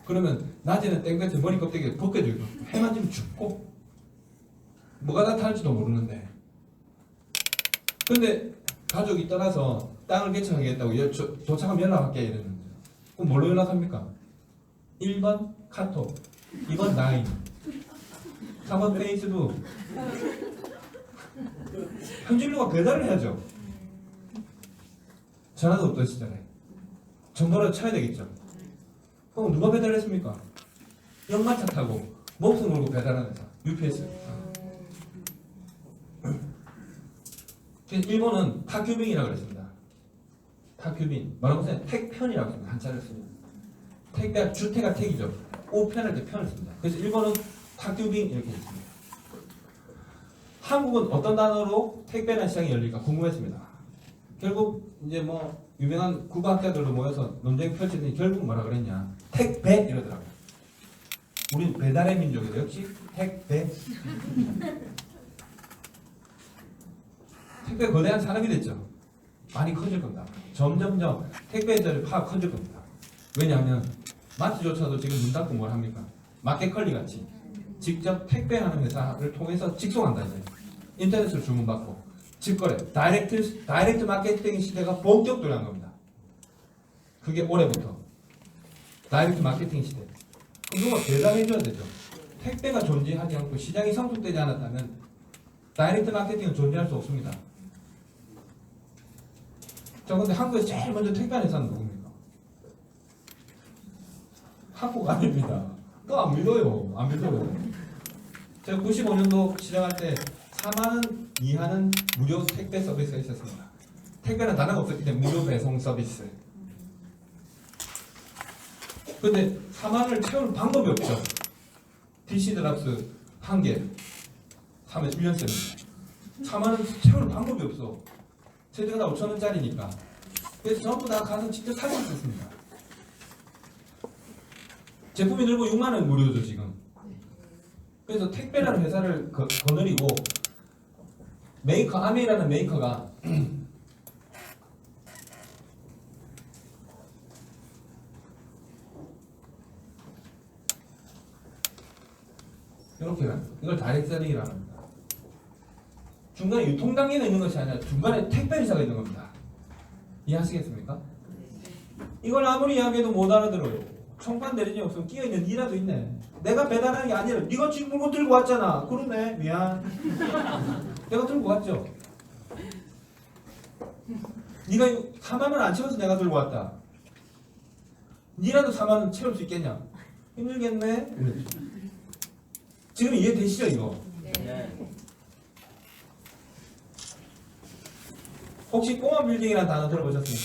그러면 낮에는 땡볕에 머리 껍데기에 벗겨지고 해만 지면 춥고 뭐가 나타날지도 모르는데 근데 가족이 떠나서 땅을 개척하겠다고 도착하면 연락할게 이랬는데 그럼 뭘로 연락합니까? 1번 카톡, 2번 라인, 3번 페이스북. 현진료가 배달을 해야죠. 전화도 없던 시절에 전화를 쳐야 되겠죠. 그럼 누가 배달했습니까? 연마차 타고 목숨 걸고 배달하는 회사 UPS. 일본은 타큐빈이라고 그랬습니다. 타큐빈 뭐라고 써요? 택편이라고 씁니다. 한자를 쓰면 택배가 주택가 택이죠. 우편할 때 편을 씁니다. 그래서 일본은 타큐빈 이렇게 있습니다. 한국은 어떤 단어로 택배라는 시장이 열릴까 궁금했습니다. 결국 이제 뭐 유명한 국어학자들도 모여서 논쟁 펼치더니 결국 뭐라 그랬냐? 택배 이러더라고요. 우린 배달의 민족이다. 역시 택배. 택배 거대한 산업이 됐죠. 많이 커질 겁니다. 점점점 택배의 자리 파가 커질 겁니다. 왜냐하면 마트조차도 지금 문 닫고 뭘 합니까? 마켓컬리 같이 직접 택배하는 회사를 통해서 직송한다 이제. 인터넷으로 주문받고 직거래, 다이렉트 마케팅 시대가 본격 도래한 겁니다. 그게 올해부터 다이렉트 마케팅 시대. 그럼 누가 배달해줘야 되죠. 택배가 존재하지 않고 시장이 성숙되지 않았다면 다이렉트 마케팅은 존재할 수 없습니다. 자, 근데 한국에서 제일 먼저 택배하는 회사는 누굽니까? 한국 아닙니다. 또 안 믿어요. 안 믿어요. 제가 95년도 시작할 때 4만원 이하는 무료 택배 서비스가 있었습니다. 택배는 단어가 없었기 때문에 무료 배송 서비스. 근데 4만원을 채우는 방법이 없죠. DC 드랍스 한 개 사면 1년 셉니다. 4만원 채우는 방법이 없어. 세대가 다 5천원짜리니까. 그래서 전부 다 가서 직접 사고 있었습니다. 제품이 들고 6만원 무료죠 지금. 그래서 택배라는 회사를 거느리고 메이커 아메이라는 메이커가 이렇게 가는 거예요. 이걸 다이렉트 셀링이라고 합니다. 중간에 유통단계가 있는 것이 아니라 중간에 택배회사가 있는 겁니다. 이해하시겠습니까? 이걸 아무리 이야기해도 못 알아들어요. 총판 내리지 없으면 끼어있는 니라도 있네. 내가 배달하는 게 아니라 네가 지금 물건 들고 왔잖아. 그러네. 미안. 내가 들고 왔죠. 네가 4만 원 안 채워서 내가 들고 왔다. 니라도 4만 원 채울 수 있겠냐? 힘들겠네. 지금 이해되시죠 이거? 네. 혹시 꼬마 빌딩이라는 단어 들어보셨습니까?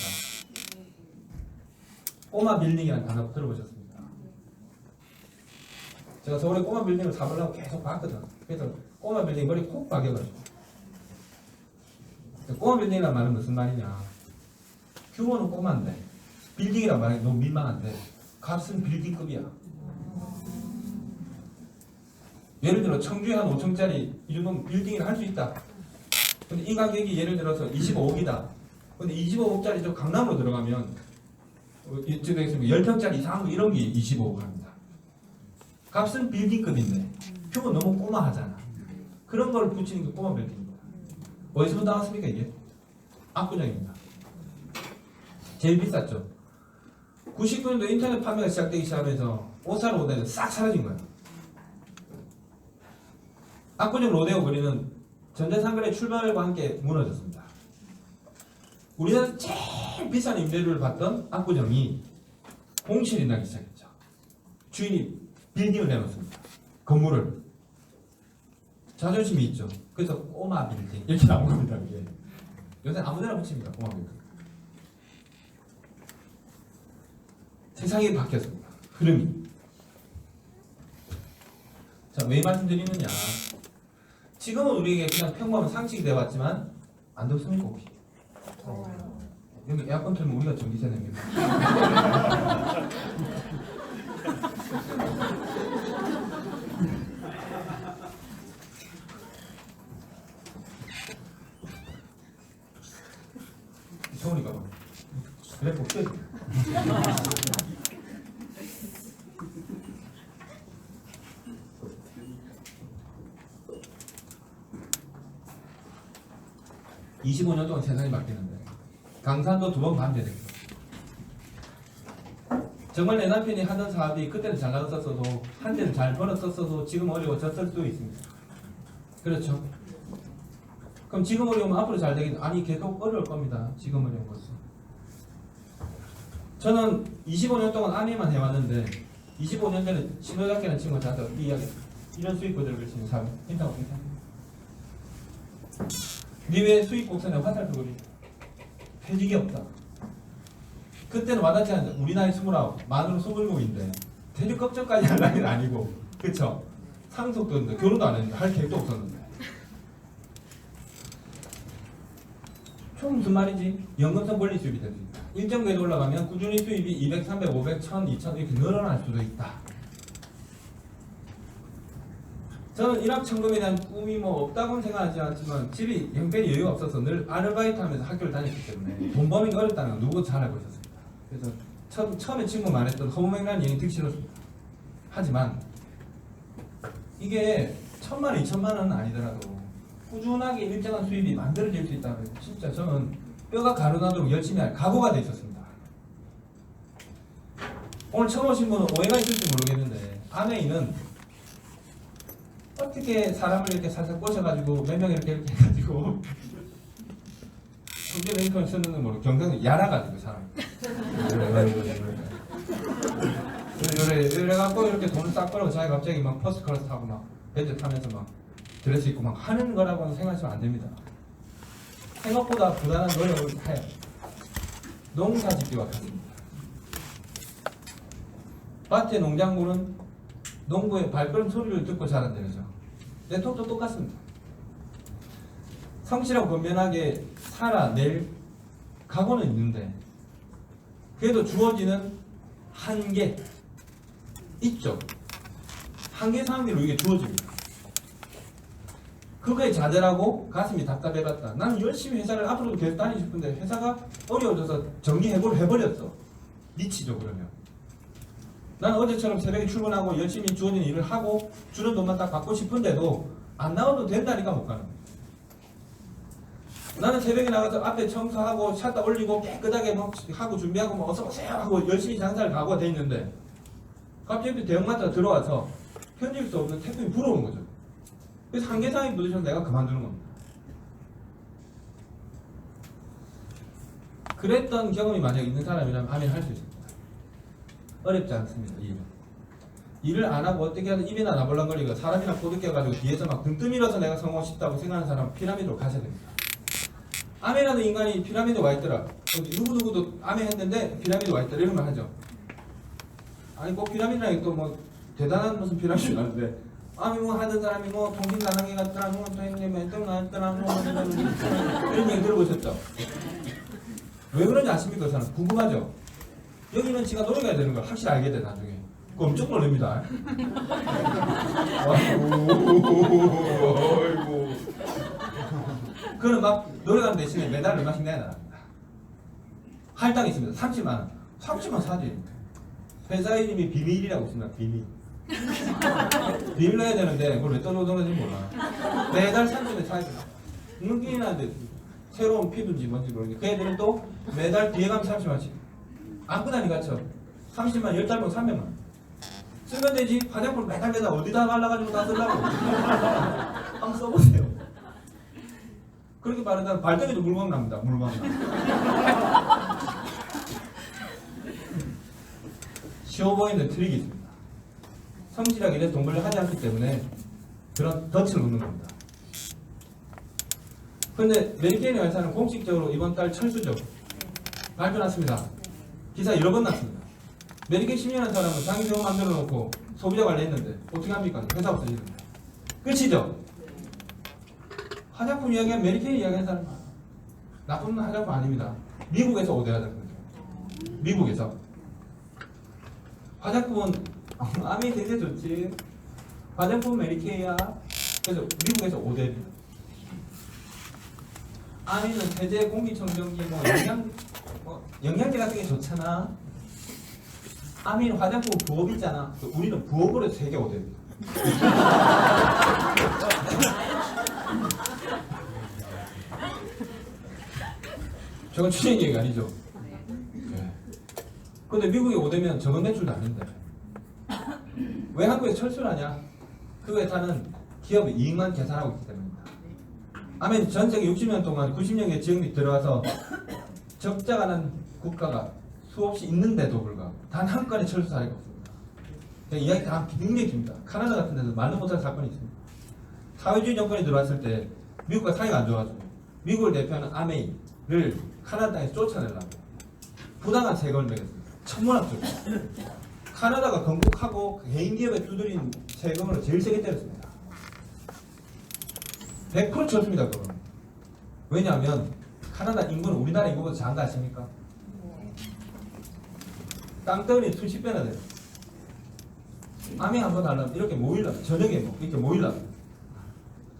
꼬마 빌딩이라는 단어 들어보셨습니까? 제가 서울에 꼬마 빌딩을 사보려고 계속 봤거든. 그래서 꼬마 빌딩 머리 콕 박여가지고. 꼬마 빌딩이란 말은 무슨 말이냐? 규모는 꼬마인데 빌딩이란 말이 너무 민망한데 값은 빌딩급이야. 예를 들어 청주에 한 5층짜리 이 정도면 빌딩을 할 수 있다. 근데 이 가격이 예를 들어서 25억이다. 근데 25억짜리 저 강남으로 들어가면 이쪽에 있으면 10평짜리 이상 이런 게 25억을 합니다. 값은 빌딩급인데 표가 너무 꼬마하잖아. 그런 걸 붙이는 게 꼬마 빌딩입니다. 어디서 나왔습니까 이게? 압구정입니다. 제일 비쌌죠. 99년도 인터넷 판매가 시작되기 시작하면서 오사 로데는 싹 사라진 거예요. 압구정 로데오 거리는 전자상거래 출발과 함께 무너졌습니다. 우리나라에서 제일 비싼 임대료를 받던 압구정이 공실이 나기 시작했죠. 주인이 빌딩을 내놓습니다. 건물을. 자존심이 있죠. 그래서 꼬마 빌딩 이렇게 나온 겁니다. 이게. 요새 아무데나 붙입니다. 꼬마 빌딩. 세상이 바뀌었습니다. 흐름이. 자, 왜 말씀드리느냐. 지금은 우리에게 그냥 평범한 상식이 되어왔지만 안 덥습니까 혹시? 여기 에어컨 틀면 우리가 전기세 냅니다. 서울이가 봐. 그래 볼게. (25년) 동안 세상이 바뀌는데 강산도 2번 반대됐어. 정말 내 남편이 하던 사업이 그때는 잘 나갔었어도 한때는 잘 벌었었어도 지금 어려워졌을 수도 있습니다. 그렇죠? 그럼 지금 어려우면 앞으로 잘 되긴 아니 계속 어려울 겁니다. 지금 어려운 것은. 저는 25년 동안 아내만 해왔는데 25년 전에 신호작계라는 친구가 저한테 어떻게 이야기했어요? 이런 수익 구조를 치는 사람 인상 없는 사람. 니 왜 수익 곡선에 화살표 그리? 퇴직이 없다. 그때는 와닿지 않는데 우리 나이 29, 만으로 27인데 퇴직 걱정까지 할 나이는 아니고 그쵸? 상속도 있는데 결혼도 안 했는데 할 계획도 없었는데 총 무슨 말이지? 연금성 권리 수입이 될 수 있다. 일정 궤도 올라가면 꾸준히 수입이 200, 300, 500, 1000, 2000 이렇게 늘어날 수도 있다. 저는 일확천금에 대한 꿈이 뭐 없다고는 생각하지 않지만 집이 형편이 여유가 없어서 늘 아르바이트 하면서 학교를 다녔기 때문에 돈 버는 게 어렵다는 건 누구도 잘 알고 있었습니다. 그래서 처음에 친구 말했던 허무맹랑한 여행 듣기 싫었습니다. 하지만 이게 1000만 원, 2000만 원은 아니더라도 꾸준하게 일정한 수입이 만들어질 수 있다면 진짜 저는 뼈가 가루나도록 열심히 할 각오가 돼 있었습니다. 오늘 처음 오신 분은 오해가 있을지 모르겠는데 아내인은 어떻게 사람을 이렇게 살살 꼬셔가지고 몇 명 이렇게 해가지고 성질 랭크를 쓰는 건 모르고 경상도 야라가지고 사람이 이래갖고 이렇게 돈을 싹 벌고 자기가 갑자기 막 퍼스트클래스 타고 막 벤츠 타면서 막 드레스 입고 막 하는 거라고는 생각하시면 안 됩니다. 생각보다 부단한 노력을 해요. 농사 짓기와 같습니다. 밭의 농작물은 농부의 발걸음 소리를 듣고 자란다는 거죠. 내 톡도 똑같습니다. 성실하고 건면하게 살아낼 각오는 있는데 그래도 주어지는 한계 있죠. 한계 상황대로 이게 주어집니다. 그거에 좌절하고 가슴이 답답해봤다. 나는 열심히 회사를 앞으로도 계속 다니고 싶은데 회사가 어려워져서 정리해고를 해버렸어. 미치죠 그러면. 나는 어제처럼 새벽에 출근하고 열심히 주어진 일을 하고 주는 돈만 딱 받고 싶은데도 안 나와도 된다니까 못 가는 거야. 나는 새벽에 나가서 앞에 청소하고 샷다 올리고 깨끗하게 막 하고 준비하고 뭐 어서 오세요 하고 열심히 장사를 가고 돼 있는데 갑자기 대형마트가 들어와서 편집할 수 없는 태풍이 불어오는 거죠. 그래서 한계상이 부딪혀서 내가 그만두는 겁니다. 그랬던 경험이 만약 있는 사람이라면 아멘 할 수 있습니다. 어렵지 않습니다. 일을 안 하고 어떻게 하든 입이나 나불랑거리고 사람이나 꼬드겨가지고 뒤에서 막 등 떠밀어서 내가 성공하고 싶다고 생각하는 사람은 피라미드로 가셔야 됩니다. 아멘하는 인간이 피라미드 와 있더라. 누구누구도 아멘 했는데 피라미드 와 있더라. 이런 걸 하죠. 아니 꼭 피라미드라니 또 뭐 대단한 무슨 피라미드 아닌데 아멘 뭐 하던 사람이 뭐 통신 가능해 갔더라. 뭐 선생님 멘붕 나왔더라. 뭐 이런 얘기 들어보셨죠? 왜 그런지 아십니까? 그 사람 궁금하죠? 여기는 지가 노력해야 되는 걸 확실히 알게 돼 나중에. 그거 엄청 놀랍니다. 아이고. 그는 막 노력하는 대신에 매달 얼마씩 내야 나갑니다. 할당이 있습니다. 30만 원. 30만 사지. 회사 이름이 비밀이라고 있습니다. 비밀. 비밀로 해야 되는데 그걸 왜 떨어졌는지 몰라. 매달 30에 사야 돼요. 눈길이 나는데 새로운 피부인지 뭔지 모르겠는데 그 애들은 또 매달 뒤에 가면 30만원씩 안고다니 갖죠. 30만 10달 보면 300만 쓰면 되지. 화장품 매달 어디다 발라가지고 다 쓰려고. 한번 써보세요. 그렇게 바르다가 발등에도 물광 납니다. 물광 나. 쉬워 보이는 트릭이 있습니다. 성실하게 일해서 돈 벌려 하지 않기 때문에 그런 덫을 놓는 겁니다. 그런데 메리케인 회사는 공식적으로 이번 달 철수죠. 발표 났습니다. 기사 여러 번 났습니다. 메리케인 10년 한 사람은 자기 병원 만들어 놓고 소비자 관리했는데 어떻게 합니까? 회사 없어지는데. 끝이죠? 화장품 이야기하면 메리케인 이야기하는 사람 나쁜 화장품 아닙니다. 미국에서 오대하는 거죠. 미국에서. 화장품은 아메이 되게 좋지. 화장품 메리케이야. 그래서 미국에서 오대입니다. 아미는 세제, 공기청정기, 영양제 같은 게 좋잖아. 아미는 화장품 부업이잖아. 우리는 부업으로 세계 오대입니다. 저건 추정 얘기 아니죠. 네. 근데 미국에 오대면 저건 매출도 아닌데. 왜 한국에 철수를 하냐? 그 회사는 기업의 이익만 계산하고 있기 때문입니다. 아멘 전 세계 60년 동안 90년에 지역이 들어와서 적자가 난 국가가 수없이 있는데도 불구하고 단 한 건의 철수 사례가 없습니다. 이야기 다 굉장히 깁니다. 카나다 같은 데서 말도 못할 사건이 있습니다. 사회주의 정권이 들어왔을 때 미국과 사이가 안 좋아가지고 미국을 대표하는 아메이를 카나다 땅에서 쫓아내려고 부당한 세금을 매겼습니다. 천문학적으로. 카나다가 건국하고 개인 기업에 두드린 세금으로 제일 세게 때렸습니다. 100% 쳤습니다. 그건. 왜냐하면 카나다 인구는 우리나라 인구보다 작은 거 아십니까? 땅덩어리 수십 배나 돼요. 아메 한번 하려면 이렇게 모이려면 저녁에 뭐 이렇게 모이려면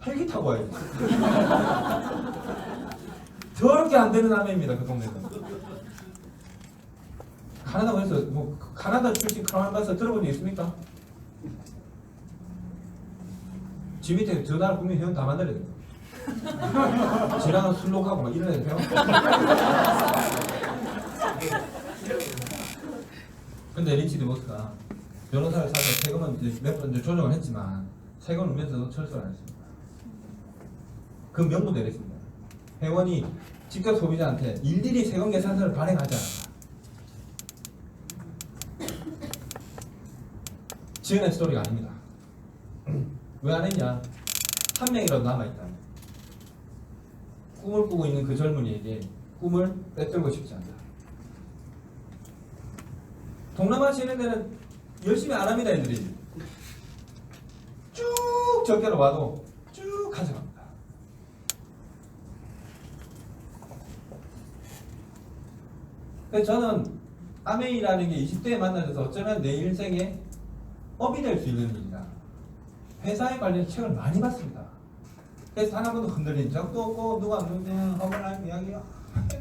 헬기 타고 와야지. 저렇게 안 되는 아메입니다. 그 동네는. 카나다 그래서 뭐 카나다 출신 크라운바스 들어본 적 있습니까? 지 밑에 저 나라 국민 회원 다 만들어야 돼요. 지나가는 술록하고 막 이런 애들 회원. 근데 리치 디보스가 변호사를 사서 세금은 몇 번 조정을 했지만 세금을 울면서도 철수를 안 했습니다. 그 명분 내렸습니다. 회원이 직접 소비자한테 일일이 세금 계산서를 발행하지 않았다. 지어낸 스토리가 아닙니다. 왜 안 했냐? 한 명이라도 남아있다. 꿈을 꾸고 있는 그 젊은이에게 꿈을 빼들고 싶지 않다. 동남아시아 있는 데는 열심히 안 합니다. 애들이 쭉 적게로 와도 쭉 가져갑니다. 그래서 저는 아메이라는 게 20대에 만나서 어쩌면 내 인생에 업이 될 수 있는 일이다. 회사에 관련 책을 많이 봤습니다. 그래서 단 한 번도 흔들린 적도 없고 누가 누구냐 허물한 이야기가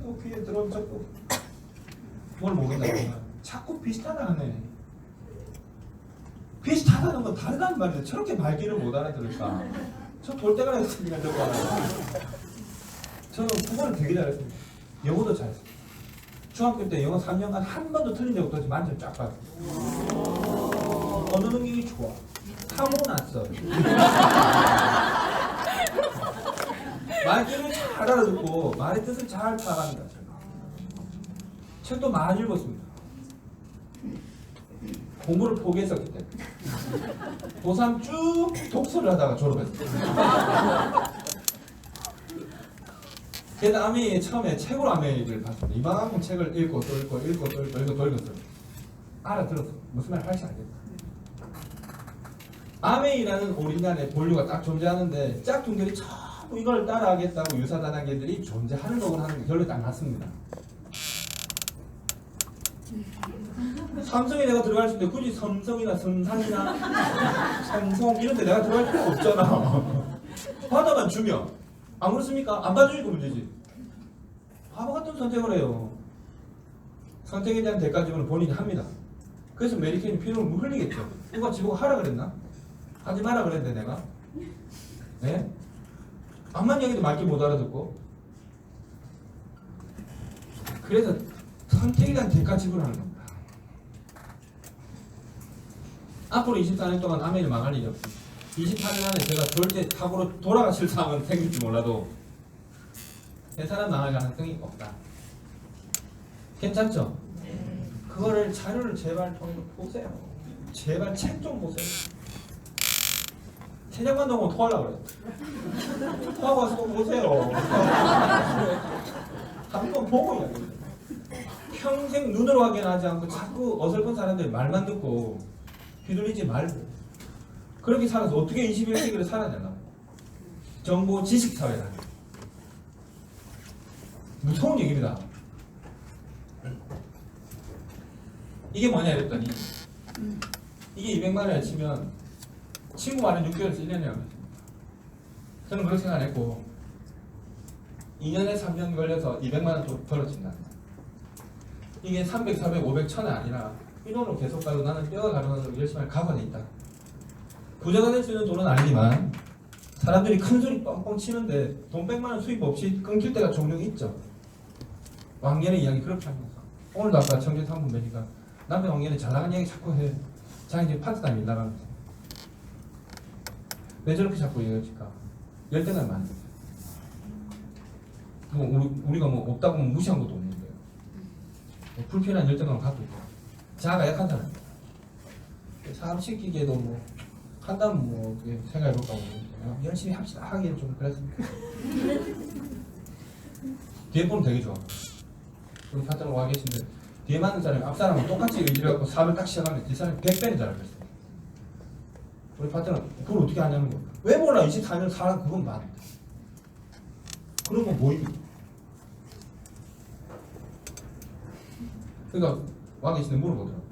또 귀에 들어온 적도 뭘 모른다. 자꾸 비슷하다 하네. 비슷하다는 건 다르다는 말인데 저렇게 말귀를 못 알아들을까? 저 돌대가리 했습니다. 저는 국어를 되게 잘했습니다. 영어도 잘했습니다. 중학교 때 영어 3년간 한 번도 틀린 적 없어서 만점 쫙 받았어요. 언어 능력이 좋아. 타고났어. 말귀를 잘 알아듣고 말의 뜻을 잘 파악합니다. 제가. 책도 많이 읽었습니다. 공부를 포기했었기 때문에 고3 쭉 독서를 하다가 졸업했어요. 그래서 아메이에 처음에 책으로 아메이를 봤습니다. 이만큼 책을 읽고 또 읽고 읽고 또 읽고 읽고 또 읽었어요. 알아들었어. 무슨 말 할지 알겠다. 아메이라는 오리지널의 본류가 딱 존재하는데 짝퉁들이 전부 이걸 따라하겠다고 유사단하게들이 존재하는 거고 하는 게 결론이 딱 났습니다. 삼성에 내가 들어갈 수 있는데 굳이 삼성이나 삼상이나 삼성 이런 데 내가 들어갈 필요 없잖아. 받아만 주면 안 그렇습니까? 안 받아주니까 문제지. 바보 같은 선택을 해요. 선택에 대한 대가 지불은 본인이 합니다. 그래서 메리케인이 피눈을 흘리겠죠. 누가 지보고 하라 그랬나? 하지 마라 그랬는데 내가? 네? 암만 얘기도 말귀 못 알아듣고. 그래서 선택에 대한 대가 지불하는 겁니다. 앞으로 24년 동안 아메이를 망할 일이 없습니다. 28년 안에 제가 절대 사고로 돌아가실 상황은 생길지 몰라도 회사는 망할 가능성이 없다. 괜찮죠? 그거를 자료를 제발 통해서 보세요. 제발 책 좀 보세요. 세장만 넘으면 토하려고 그래. 토하고 와서 꼭 보세요. 한번 보고 이야기해요. 평생 눈으로 확인하지 않고 자꾸 어설픈 사람들 말만 듣고 휘둘리지 말고 그렇게 살아서 어떻게 21세기를 살아내나. 정보 지식사회다. 무서운 얘기입니다. 이게 뭐냐 이랬더니 이게 200만 원을 치면 친구 말은 6개월에서 1년이라고 했습니다. 저는 그렇게 생각 안 했고 2년에 3년 걸려서 200만 원 또 벌어진다. 이게 300, 400, 500, 1000이 아니라 이 돈으로 계속 가고 나는 뼈가 가려고 열심히 할 각오가 있다. 부자가 될 수 있는 돈은 아니지만 사람들이 큰 소리 뻥뻥 치는데 돈 100만 원 수입 없이 끊길 때가 종종 있죠. 왕년의 이야기 그렇게 합니다. 오늘도 아까 청주 탐문 매니까 남편 왕년에 잘 나간 이야기 자꾸 해. 자기 이제 파트타임 일 나가면서 왜 저렇게 자꾸 얘기할까? 열등감 많이 있어요. 뭐 우리가 뭐 없다고 하면 무시한 것도 없는데 뭐 불필요한 열등감을 갖고 있고 자아가 약한 사람입니다. 사람 시키기에도 뭐 한다면 뭐 어떻게 생각해볼까 모르겠어요. 열심히 합시다 하기엔 좀 그랬습니다. 뒤에 보면 되게 좋아. 우리 파트너가 와 계신데 뒤에 맞는 사람이 앞 사람하고 똑같이 의지를 갖고 사업을 딱 시작하면 이 사람이 100배는 잘하겠어요. 우리 파트너 그걸 어떻게 하냐는 거야. 왜 몰라? 24년 살아 그건 많은데. 그런 건 뭐입니까? 그러니까 와 계신데 물어보더라고.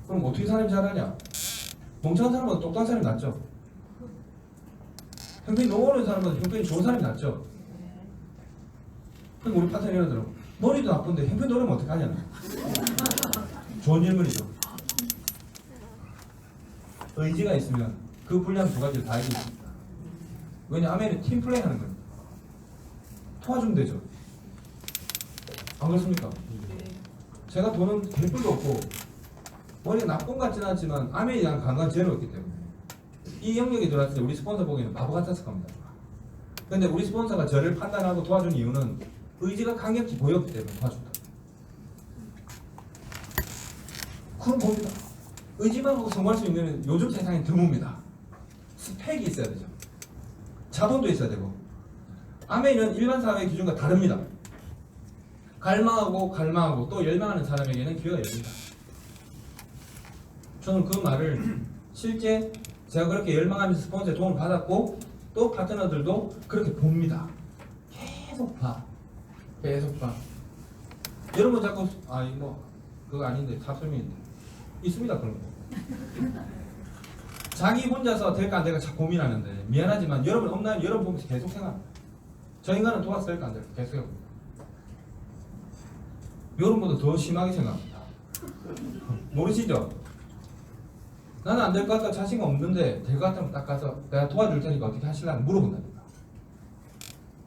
그럼 어떻게 사람이 잘하냐? 멍청한 사람보다 똑똑한 사람이 낫죠. 형편이 너무 어려운 사람보다 형편이 좋은 사람이 낫죠. 그럼 우리 파트너 이러더라고. 머리도 나쁜데 형편이 어려우면 어떡하냐. 좋은 질문이죠. 의지가 있으면 그 분량 두 가지를 다 이길 수 있다. 왜냐 아메는 팀플레이 하는 겁니다. 도와주면 되죠. 안 그렇습니까? 제가 돈은 100불도 없고 머리가 나쁜 것 같지는 않지만 아메에 대한 감각은 제로 있기 때문에 이 영역에 들어왔을 때 우리 스폰서 보기에는 바보 같았을 겁니다. 근데 우리 스폰서가 저를 판단하고 도와준 이유는 의지가 강력히 보였기 때문에 도와준다. 그럼 봅니다. 의지만 하고 성공할 수 있는 요즘 세상에 드뭅니다. 스펙이 있어야 되죠. 자본도 있어야 되고. 아메이는 일반 사회의 기준과 다릅니다. 갈망하고 또 열망하는 사람에게는 기회가 열립니다. 저는 그 말을 실제 제가 그렇게 열망하면서 스폰서의 도움을 받았고 또 파트너들도 그렇게 봅니다. 계속 봐. 여러분 자꾸 뭐 그거 아닌데 탑설명인데 있습니다 그런 거. 자기 혼자서 될까 안 될까 자꾸 고민하는데 미안하지만 여러분 없나요? 여러분 보면서 계속 생각합니다. 저 인간은 도와서 될까 안 될까 계속 해봅니다. 여러분보다 더 심하게 생각합니다. 모르시죠? 나는 안 될 것 같다 자신감 없는데 될 것 같으면 딱 가서 내가 도와줄 테니까 어떻게 하실라고 물어본답니다.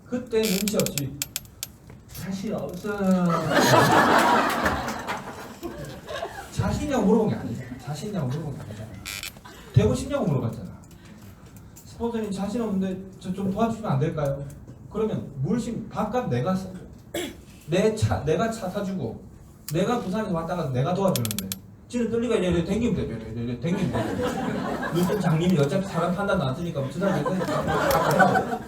그때 눈치 없이 자신 없어 자신이냐고 물어본 게 아니잖아. 자신이냐고 물어본 게 아니잖아. 되고 싶냐고 물어봤잖아. 스포츠님 자신 없는데 저 좀 도와주시면 안 될까요? 그러면 물심 밥값 내가 써. 내가 차 사주고 내가 부산에서 왔다 가서 내가 도와주는데 지는 떨리가 이래 댕기면 돼. 이래 댕기면 돼. 눈썹 장님이 어차피 사람 판단도 안 쓰니까 그 사람이 되니까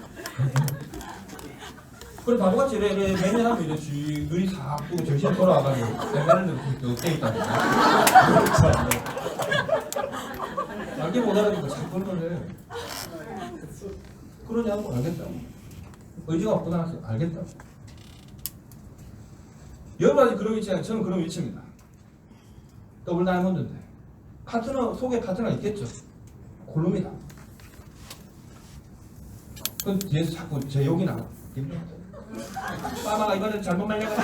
그래 바보같이 이래 매년 하면 이래 눈이 싹 뜨고 정신이 돌아와가지고 내가는 그렇게 어깨 있다고 알게 못 알아듣고 자꾸 그걸 해. 그러냐고 알겠다고. 의지가 없구나 알겠다고. 여러가지 그런 위치가 저는 그런 위치입니다. 더블 다이아몬드인데 파트너 속에 파트너가 있겠죠. 골룸이다. 그 뒤에서 자꾸 제 욕이 나와. 빠마가 이번에 잘못 말려가지고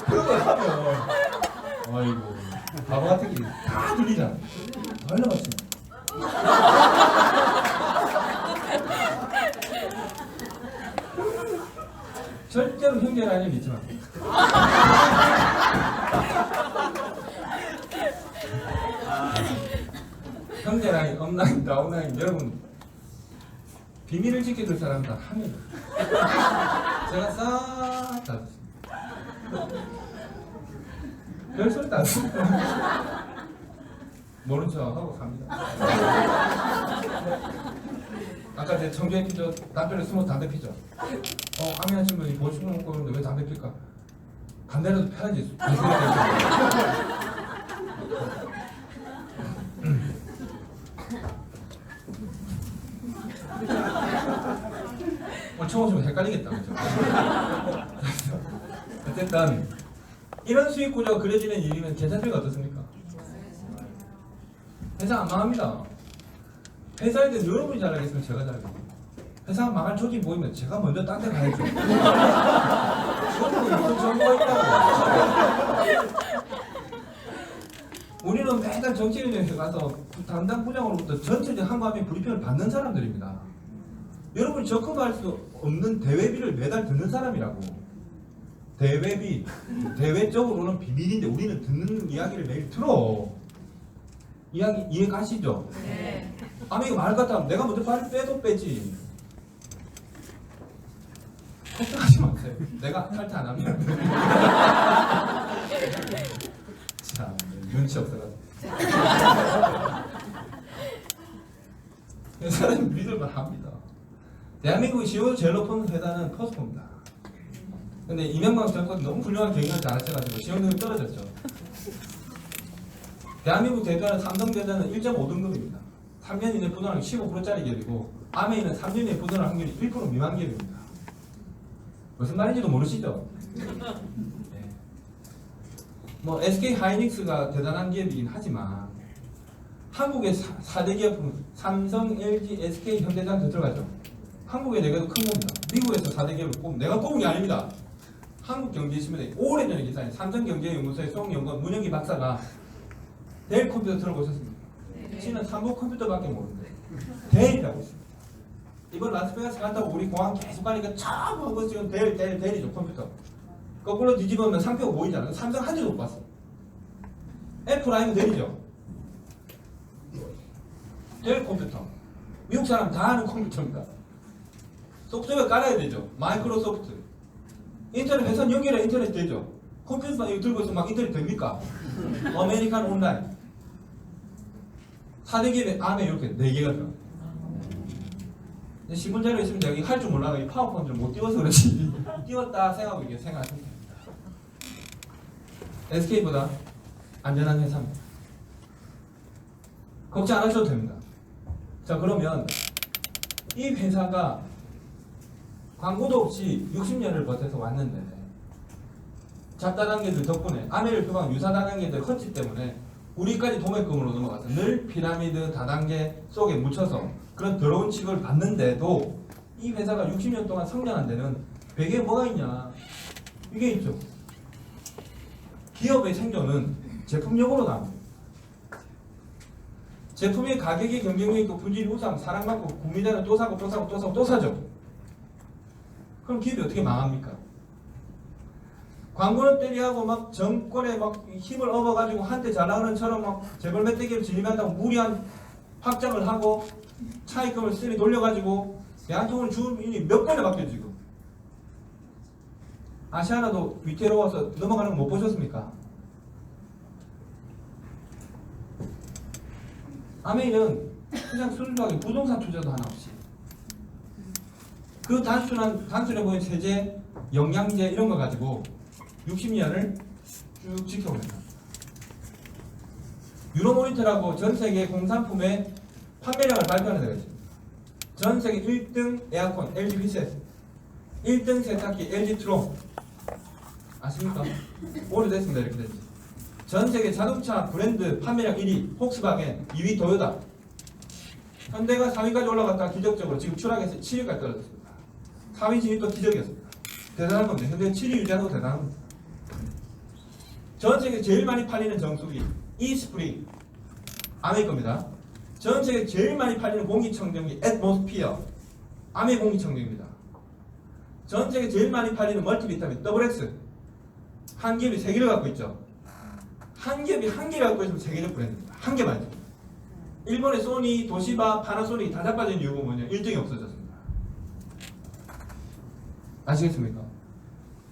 그런 거 하면 아이고 바보 같은 게 다 들리잖아. 말려봤지. 절대로 형제라니 믿지 마. 형제라니, 업라인, 다운라인 여러분 비밀을 지켜줄 사람은 다 합니다. 제가 싹 다 별소리도 안 듣습니다. 모른 척하고 갑니다. 아까 제 청주에 피죠. 남편을 숨어서 담배 피죠. 아미한 친구들이 보시고 먹고 그러는데 왜 담배 필까? 담배라도 펴야지. 처음 오시면 헷갈리겠다. 그렇죠? 어쨌든 이런 수익 구조가 그려지는 일이면 계산비가 어떻습니까? 회사 안 망합니다. 회사에 대해서 여러분이 잘하겠으면 제가 잘하겠습니다. 회사가 망할 조짐 보이면 제가 먼저 딴 데 가야죠. 그건 무슨 정보가 있다고. 우리는 매달 정치인회에 가서 담당 부장으로부터 전체적 한밤에 브리핑을 받는 사람들입니다. 여러분이 적응할 수 없는 대외비를 매달 듣는 사람이라고. 대외비, 대외적으로는 비밀인데 우리는 듣는 이야기를 매일 들어. 이야기 이해 가시죠? 네. 아니 이거 말 같아. 내가 먼저 발을 빼도 빼지. 걱정하지 마세요. 내가 탈퇴 안 하면. 참 눈치 없어가지고. 회사는 믿을만 합니다. 대한민국의 CEO 제일 높은 회사는 포스코입니다. 근데 이명박 정권 너무 훌륭한 경영을 잘하셔가지고 시험등급이 떨어졌죠. 대한민국 대표는 삼성전자는 1.5등급입니다. 3년 이내 부도năng 15%짜리 기업이고 암에 있는 3년 이내 부도năng 확률이 1% 미만 기업입니다. 무슨 말인지도 모르시죠? 네. 뭐 SK 하이닉스가 대단한 기업이긴 하지만 한국의 4대 기업은 삼성, LG, SK, 현대장 더 들어가죠. 한국의 내가도 큰 겁니다. 미국에서 4대 기업을 꼽으면 내가 꼽은 게 아닙니다. 한국경제신문에 오래전에 기사인 삼성경제연구소의 송영건 문영기 박사가 델 컴퓨터 들어보셨습니까? 지는 삼보 컴퓨터밖에 모르는데 델이라고 있습니다. 이번 라스베가스 갔다고 우리 공항 계속 가니까 전부 지금 델이죠 컴퓨터. 거꾸로 뒤집으면 상표가 보이잖아. 삼성 한 줄도 못 봤어. 애플 아니면 델이죠. 델 컴퓨터. 미국 사람 다 아는 컴퓨터입니다. 소프트웨어 깔아야 되죠. 마이크로소프트. 인터넷 회선 연결해 인터넷 되죠. 컴퓨터만 이거 들고 있으면 막 인터넷 됩니까? 아메리칸 온라인. 4대 기업의 안에 이렇게 4개가 들어. 신문자료 있으면 내가 할 줄 몰라. 이 파워포인트를 못 띄워서 그렇지. 띄웠다 생각하고 이게 생각하시면 됩니다. SK보다 안전한 회사입니다. 걱정 안 하셔도 됩니다. 자 그러면 이 회사가 광고도 없이 60년을 버텨서 왔는데 잡다단계들 덕분에 아메리카 표방 유사 다단계들 헛짓 때문에 우리까지 도매금으로 넘어가서 늘 피라미드 다단계 속에 묻혀서 그런 더러운 취급을 받는데도 이 회사가 60년 동안 성장한 데는 배경에 뭐가 있냐? 이게 있죠. 기업의 생존은 제품력으로 나옵니다. 제품의 가격이 경쟁력 있고 품질이 우수하면 사랑받고 구매자는 또 사고 또 사고 또 사고 또 사죠. 그럼 기업이 어떻게 망합니까? 광고는 때리하고 막 정권에 막 힘을 얻어가지고 한때 잘 나가는 처럼 막 재벌 멧돼지를 진입한다고 무리한 확장을 하고 차익금을 세리 돌려가지고 대한통운을 주인이 몇 번에 바뀌어 지금. 아시아나도 위태로워서 넘어가는 거 못 보셨습니까? 아메이는 그냥 순수하게 부동산 투자도 하나 없이 그 단순해 보이는 세제, 영양제 이런 거 가지고 60년을 쭉 지켜옵니다. 유로모니터라고 전 세계 공산품의 판매량을 발표하는 데가 있습니다. 전 세계 1등 에어컨 LG 비셋, 1등 세탁기 LG 트롬 아십니까? 오래됐습니다. 이렇게 됐죠. 전 세계 자동차 브랜드 판매량 1위 폭스바겐, 2위 도요타, 현대가 4위까지 올라갔다가 기적적으로 지금 추락해서 7위까지 떨어졌습니다. 4위 진입도 기적이었습니다. 대단한 겁니다. 현대 7위 유지하는 거 대단한 겁니다. 전 세계 제일 많이 팔리는 정수기 이스프리 아메이 겁니다. 전 세계 제일 많이 팔리는 공기청정기 애트모스피어 아메이 공기청정기입니다. 전 세계 제일 많이 팔리는 멀티비타민 더블X 한 기업이 3개를 갖고 있죠. 한 기업이 한 개를 갖고 있으면 세계적 브랜드입니다. 한 개만 있습니다. 일본의 소니, 도시바, 파나소닉이 다 자빠진 이유가 뭐냐? 1등이 없어졌습니다. 아시겠습니까?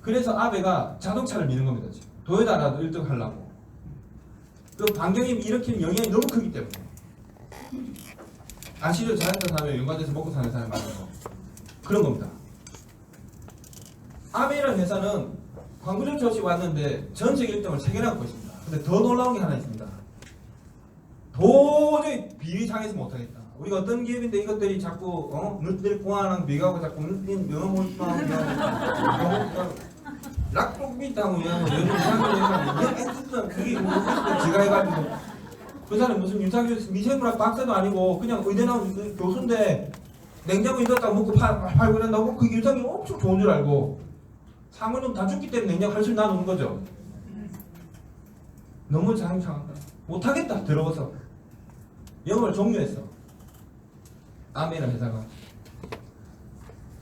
그래서 아베가 자동차를 미는 겁니다. 지금. 도요타라도 1등 하려고. 그 반경이 일으키는 영향이 너무 크기 때문에. 아시죠? 자동차 사면 연관돼서 먹고 사는 사람이 많아서. 그런 겁니다. 아베라는 회사는 광고적 조치 왔는데 전 세계 1등을 3개나 갖고 있습니다. 근데 더 놀라운 게 하나 있습니다. 도저히 비위상에서 못하겠다. 우리가 어떤 기업인데 이것들이 자꾸 너희들 공안랑 비교하고 자꾸 너희들 영어 못하고 락복 있다고 요즘 이상한 그게 지가 해가지고 그 사람 무슨 윤상규 미생물학 박사도 아니고 그냥 의대 나온 교수인데 냉장고 익었다고 먹고 팔고 이런다고 그 윤상규 엄청 좋은 줄 알고 상원은 다 죽기 때문에 냉장고 할수 나누는 거죠. 너무 자랑스러웠다. 못하겠다. 들어가서 영업을 종료했어. 아메이라는 회사가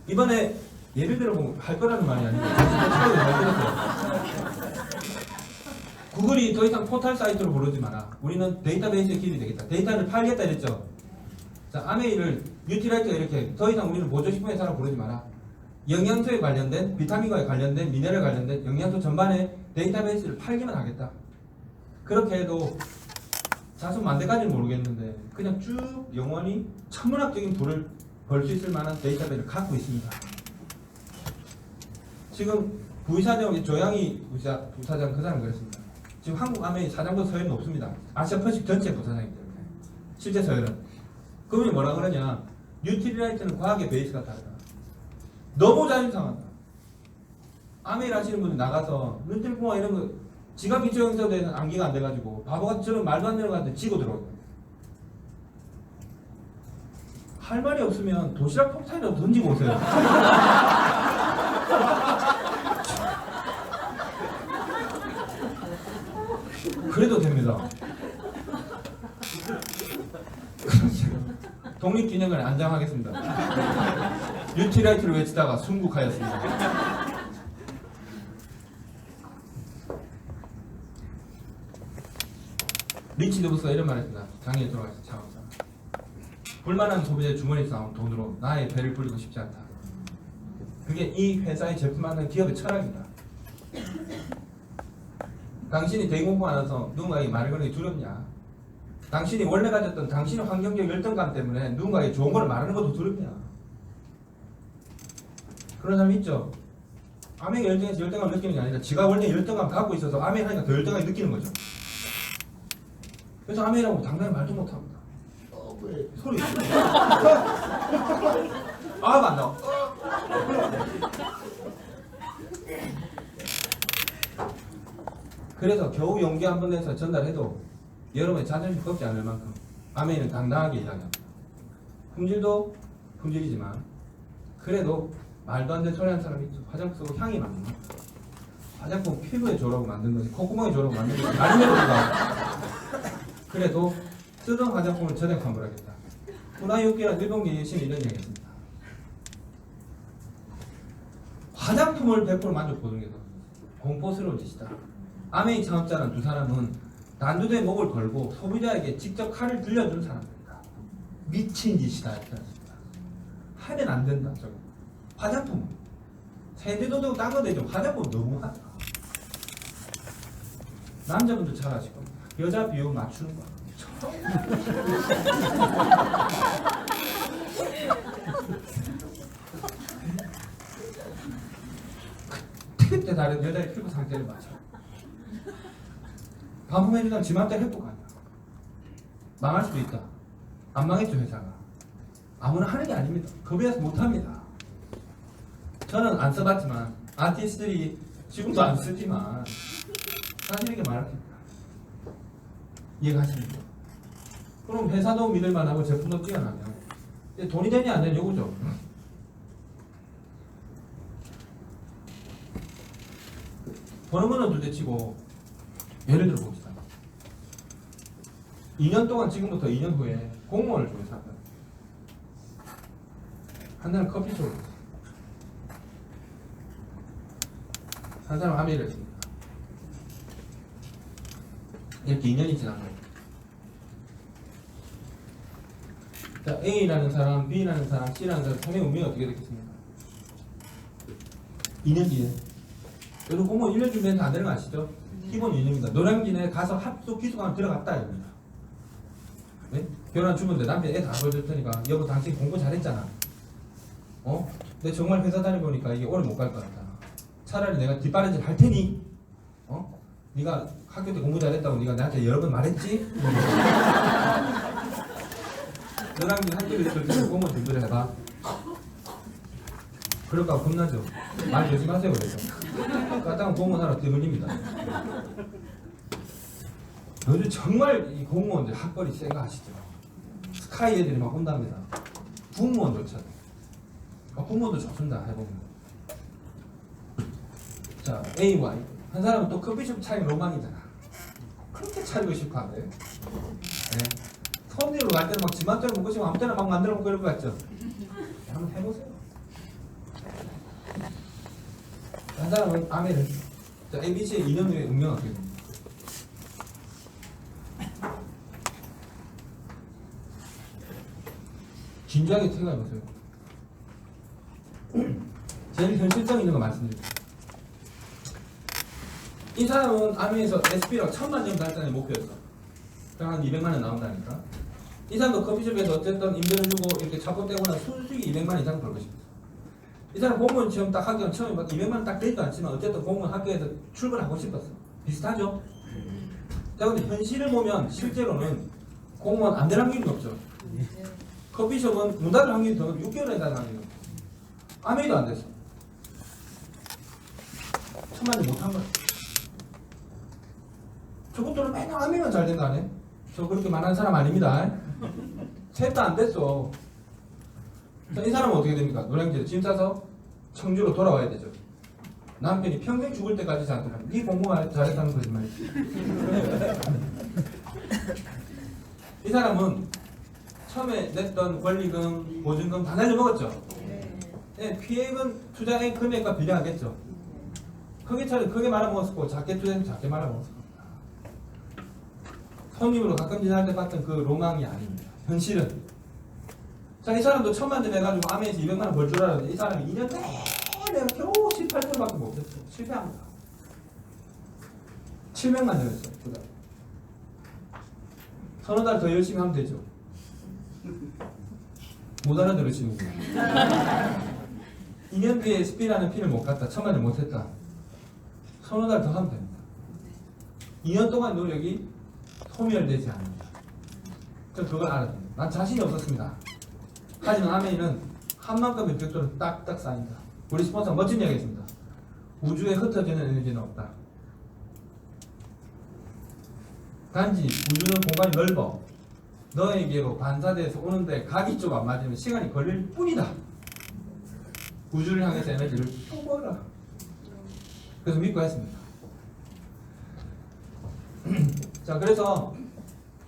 이번에 예를 들어 보면 할 거라는 말이 아니고 구글이 더 이상 포털 사이트로 부르지 마라. 우리는 데이터베이스의 기업이 되겠다. 데이터를 팔겠다 이랬죠. 자, 아메이를 뉴트라이트가 이렇게 더 이상 우리는 보조식품 회사로 부르지 마라. 영양소에 관련된 비타민과에 관련된 미네랄 관련된 영양소 전반에 데이터베이스를 팔기만 하겠다. 그렇게 해도 자수 만대까지는 모르겠는데 그냥 쭉 영원히 천문학적인 돈을 벌 수 있을 만한 데이터베이스를 갖고 있습니다. 지금 부의사장 조양희 부사장 그 사람 그랬습니다. 지금 한국 아메이 사장보다 서열은 높습니다. 아시아퍼식 전체 부사장이기 때문에 실제 서열은. 그분이 뭐라 그러냐? 뉴트리라이트는 과학의 베이스가 다르다. 너무 자존심상한다. 아메이 하시는 분이 나가서 뉴트리공학 이런 거 지각 기초영상에 대해서는 암기가 안 돼가지고 바보같이 저런 말도 안 되는 거 같은데 지고 들어오고 할 말이 없으면 도시락 폭탄이라도 던지고 오세요. 그래도 됩니다. 독립기념을 안장하겠습니다. 뉴트라이트를 외치다가 순국하였습니다. 리치 드부스가 이런 말을 했습니다. 장애에 들어가서 차원사. 불만한 소비자의 주머니에서 나온 돈으로 나의 배를 불리고 싶지 않다. 그게 이 회사의 제품 만드는 기업의 철학입니다. 당신이 대공포 안에서 누군가에게 말을 거는 게 두렵냐? 당신이 원래 가졌던 당신의 환경적 열등감 때문에 누군가에게 좋은 걸 말하는 것도 두렵냐? 그런 사람이 있죠. 아메이가 열등해서 열등감을 느끼는 게 아니라 지가 원래 열등감을 갖고 있어서 아메이 하니까 더 열등감을 느끼는 거죠. 그래서 아메이라고 당당히 말도 못합니다. 왜? 소리 아가 안 나와. 그래서 겨우 용기 한 번 내서 전달해도 여러분의 자존심 꺾지 않을 만큼 아메이는 당당하게 이야기합니다. 품질도 품질이지만 그래도 말도 안 되는 소리 하는 사람이 있죠. 화장품 쓰고 향이 맞는 거. 화장품 피부에 좋으라고 만든 거지 콧구멍에 좋으라고 만든 거지 아니면 그래도 쓰던 화장품을 전액 환불하겠다. 후나유키와 일본계 열심히 이런 얘기 했습니다. 화장품을 100% 만족 보는 게 공포스러운 짓이다. 아메이 창업자는 두 사람은 난두대 목을 걸고 소비자에게 직접 칼을 들려준 사람들이다. 미친 짓이다. 이렇게 했습니다. 하면 안 된다. 저거. 화장품. 세제도도 딴 거 되죠. 화장품 너무하다. 남자분들 잘 아실 겁니다. 여자 비율 맞추는 거. 그때 다른 여자의 피부 상태를 맞춰. 반품해주던 지 맘대로 해볼 거 아니야. 망할 수도 있다. 안 망했죠, 회사가. 아무나 하는 게 아닙니다. 겁이나서 못합니다. 저는 안 써봤지만 아티스트들이 지금도 안 쓰지만 사실 이렇게 말합니다. 이해가십니까? 그럼 회사도 믿을만하고 제품도 뛰어나면 돈이 되냐 안 되냐 요거죠. 버는 거는 둘째치고 예를 들어 봅시다. 2년 동안 지금부터 2년 후에 공무원을 주고 산다. 한 달은 커피숍을 한 사람 아메이를 했습니다. 이렇게 2년이 지난 거예요. 자, A라는 사람, B라는 사람, C라는 사람, 3의 운명이 어떻게 됐겠습니까? 2년 뒤에. 여러분 공무원 1년 준비해서 안 되는 거 아시죠? 기본 2년입니다. 노량진에 가서 합숙 기숙하면 들어갔다 이겁니다. 네? 결혼 주문데 남편 애 다 벌줄 테니까 여보 당신 공부 잘했잖아. 근데 정말 회사 다녀보니까 이게 오래 못 갈 것 같다. 차라리 내가 뒷바라지 할 테니 네가 학교 때 공부 잘했다고 네가 나한테 여러 번 말했지? 노량진 학교를 그렇게 공무원 준비를 해봐. 그럴까 겁나죠? 말 조심하세요 그래서. 까딱한 공무원 하러 뛰어들립니다. 요즘 정말 이 공무원들 학벌이 센 거 아시죠? 스카이 애들이 막 온답니다. 국무원조차도. 국무원도 좋습니다. 해보면. 자, AY. 한 사람은 또 커피숍 차린 로망이잖아. 그렇게 차리고 싶어 하네. 네. 손님으로 갈 때는 막 지맘대로 먹고 싶으면 아무 때나 막 만들어 먹고 이럴 것 같죠? 한번 해보세요. 한 사람은 아메를. 자, ABC의 2년 후에 운명 어떻게 됩니까? 진지하게 생각해보세요. 제일 현실성 있는 거 말씀드릴게요. 이 사람은 아메에서 SP라고 1000만 점 달성의 목표였어. 그럼 한 200만원 나온다니까. 이 사람도 커피숍에서 어쨌든 임대를 주고 이렇게 잡고 떼거나 순수익이 200만 이상 벌 것입니다. 이 사람 공무원 시험 딱 하기가 처음에 막 200만 딱 되지도 않지만 어쨌든 공무원 학교에서 출근하고 싶었어. 비슷하죠? 자, 근데 현실을 보면 실제로는 공무원 안 될 확률이 높죠. 커피숍은 문 닫을 확률이 더 6개월에 해당하는 확률이 높죠. 아메이도 안 됐어. 1000만 점 못한 거야. 저것들은 맨날 아메이만 잘 된다네. 저 그렇게 말하는 사람 아닙니다. 셋 다 안 됐어. 자, 이 사람은 어떻게 됩니까? 노량진에 짐 싸서 청주로 돌아와야 되죠. 남편이 평생 죽을 때까지 저한테 하면 네 공부 잘했다는 거짓말이지. 이 사람은 처음에 냈던 권리금, 보증금 다 날려먹었죠. 네, 피해액은 투자액 금액과 비례하겠죠. 크게 말아먹었고 작게 투자액은 작게 말아먹었을 겁니다. 손님으로 가끔 지날 때 봤던 그 로망이 아닙니다. 현실은. 자, 이 사람도 1000만 점 해가지고 아메에서 200만 원 벌 줄 알았는데 이 사람이 2년 내내 겨우 18%밖에 못했어. 실패합니다. 700만 점 했어. 서너 달 더 열심히 하면 되죠. 못 알아들으시는 거예요. 2년 뒤에 SP라는 핀을 못 갔다. 1000만 점 못했다. 서너 달 더 하면 됩니다. 2년 동안 노력이 소멸되지 않습니다. 그걸 알아야 됩니다. 난 자신이 없었습니다. 하지만 아메이는 한 만큼의 벽돌은 딱딱 쌓인다. 우리 스폰서 멋진 이야기 했습니다. 우주에 흩어지는 에너지는 없다. 단지 우주는 공간이 넓어. 너에게로 반사돼서 오는데 각이 좀 안 맞으면 시간이 걸릴 뿐이다. 우주를 향해서 에너지를 뽑아라. 그래서 믿고 했습니다. 자, 그래서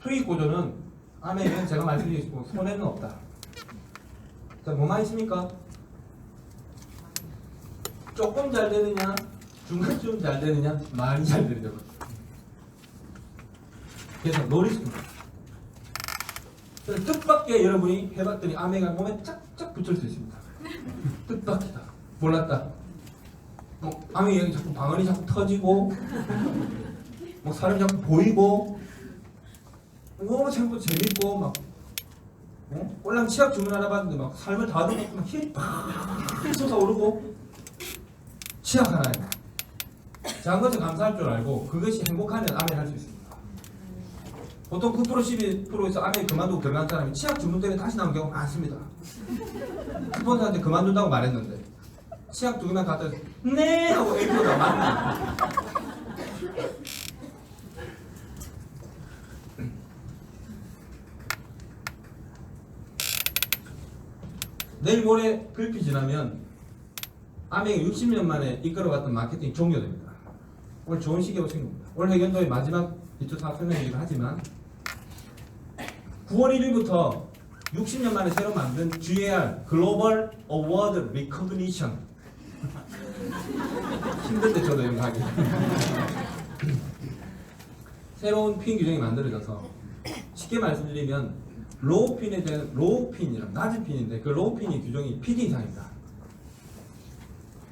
수익 구조는 아메는 제가 말씀드리고 손해는 없다. 자, 뭐만 있습니까? 조금 잘 되느냐, 중간쯤 잘 되느냐, 많이 잘 되느냐. 그래서 노리십니다. 뜻밖의 여러분이 해봤더니 아메가 몸에 짝짝 붙을 수 있습니다. 뜻밖이다. 몰랐다. 뭐 아메 여기 자꾸 방언이 자꾸 터지고, 뭐 사람이 자꾸 보이고, 너무 자꾸 재밌고 막. 꼴랑 치약 주문 하나 받는데 막 삶을 다 듣고 막 힘이 팍 솟아오르고 치약 하나에 작은 것에 감사할 줄 알고 그것이 행복하면 아멘 할 수 있습니다. 보통 9% 12%에서 아멘 그만두고 들어간 사람이 치약 주문 때문에 다시 나온 경우가 많습니다. 스폰서한테 그만둔다고 말했는데 치약 두 개만 갖다 네 하고 A표가 맞는 내일 모레 글피 지나면 아메가 60년 만에 이끌어갔던 마케팅이 종료됩니다. 오늘 좋은 시기에 오신 겁니다. 오늘 회견도의 마지막 기초 사업 설명이기도 하지만 9월 1일부터 60년 만에 새로 만든 GAR 글로벌 어워드 리커그니션 힘든데 저도 이런 거 하기 새로운 핀 규정이 만들어져서 쉽게 말씀드리면 로우 핀에 대한 로우 핀이랑 낮은 핀인데 그 로우 핀이 규정이 PD 이상입니다.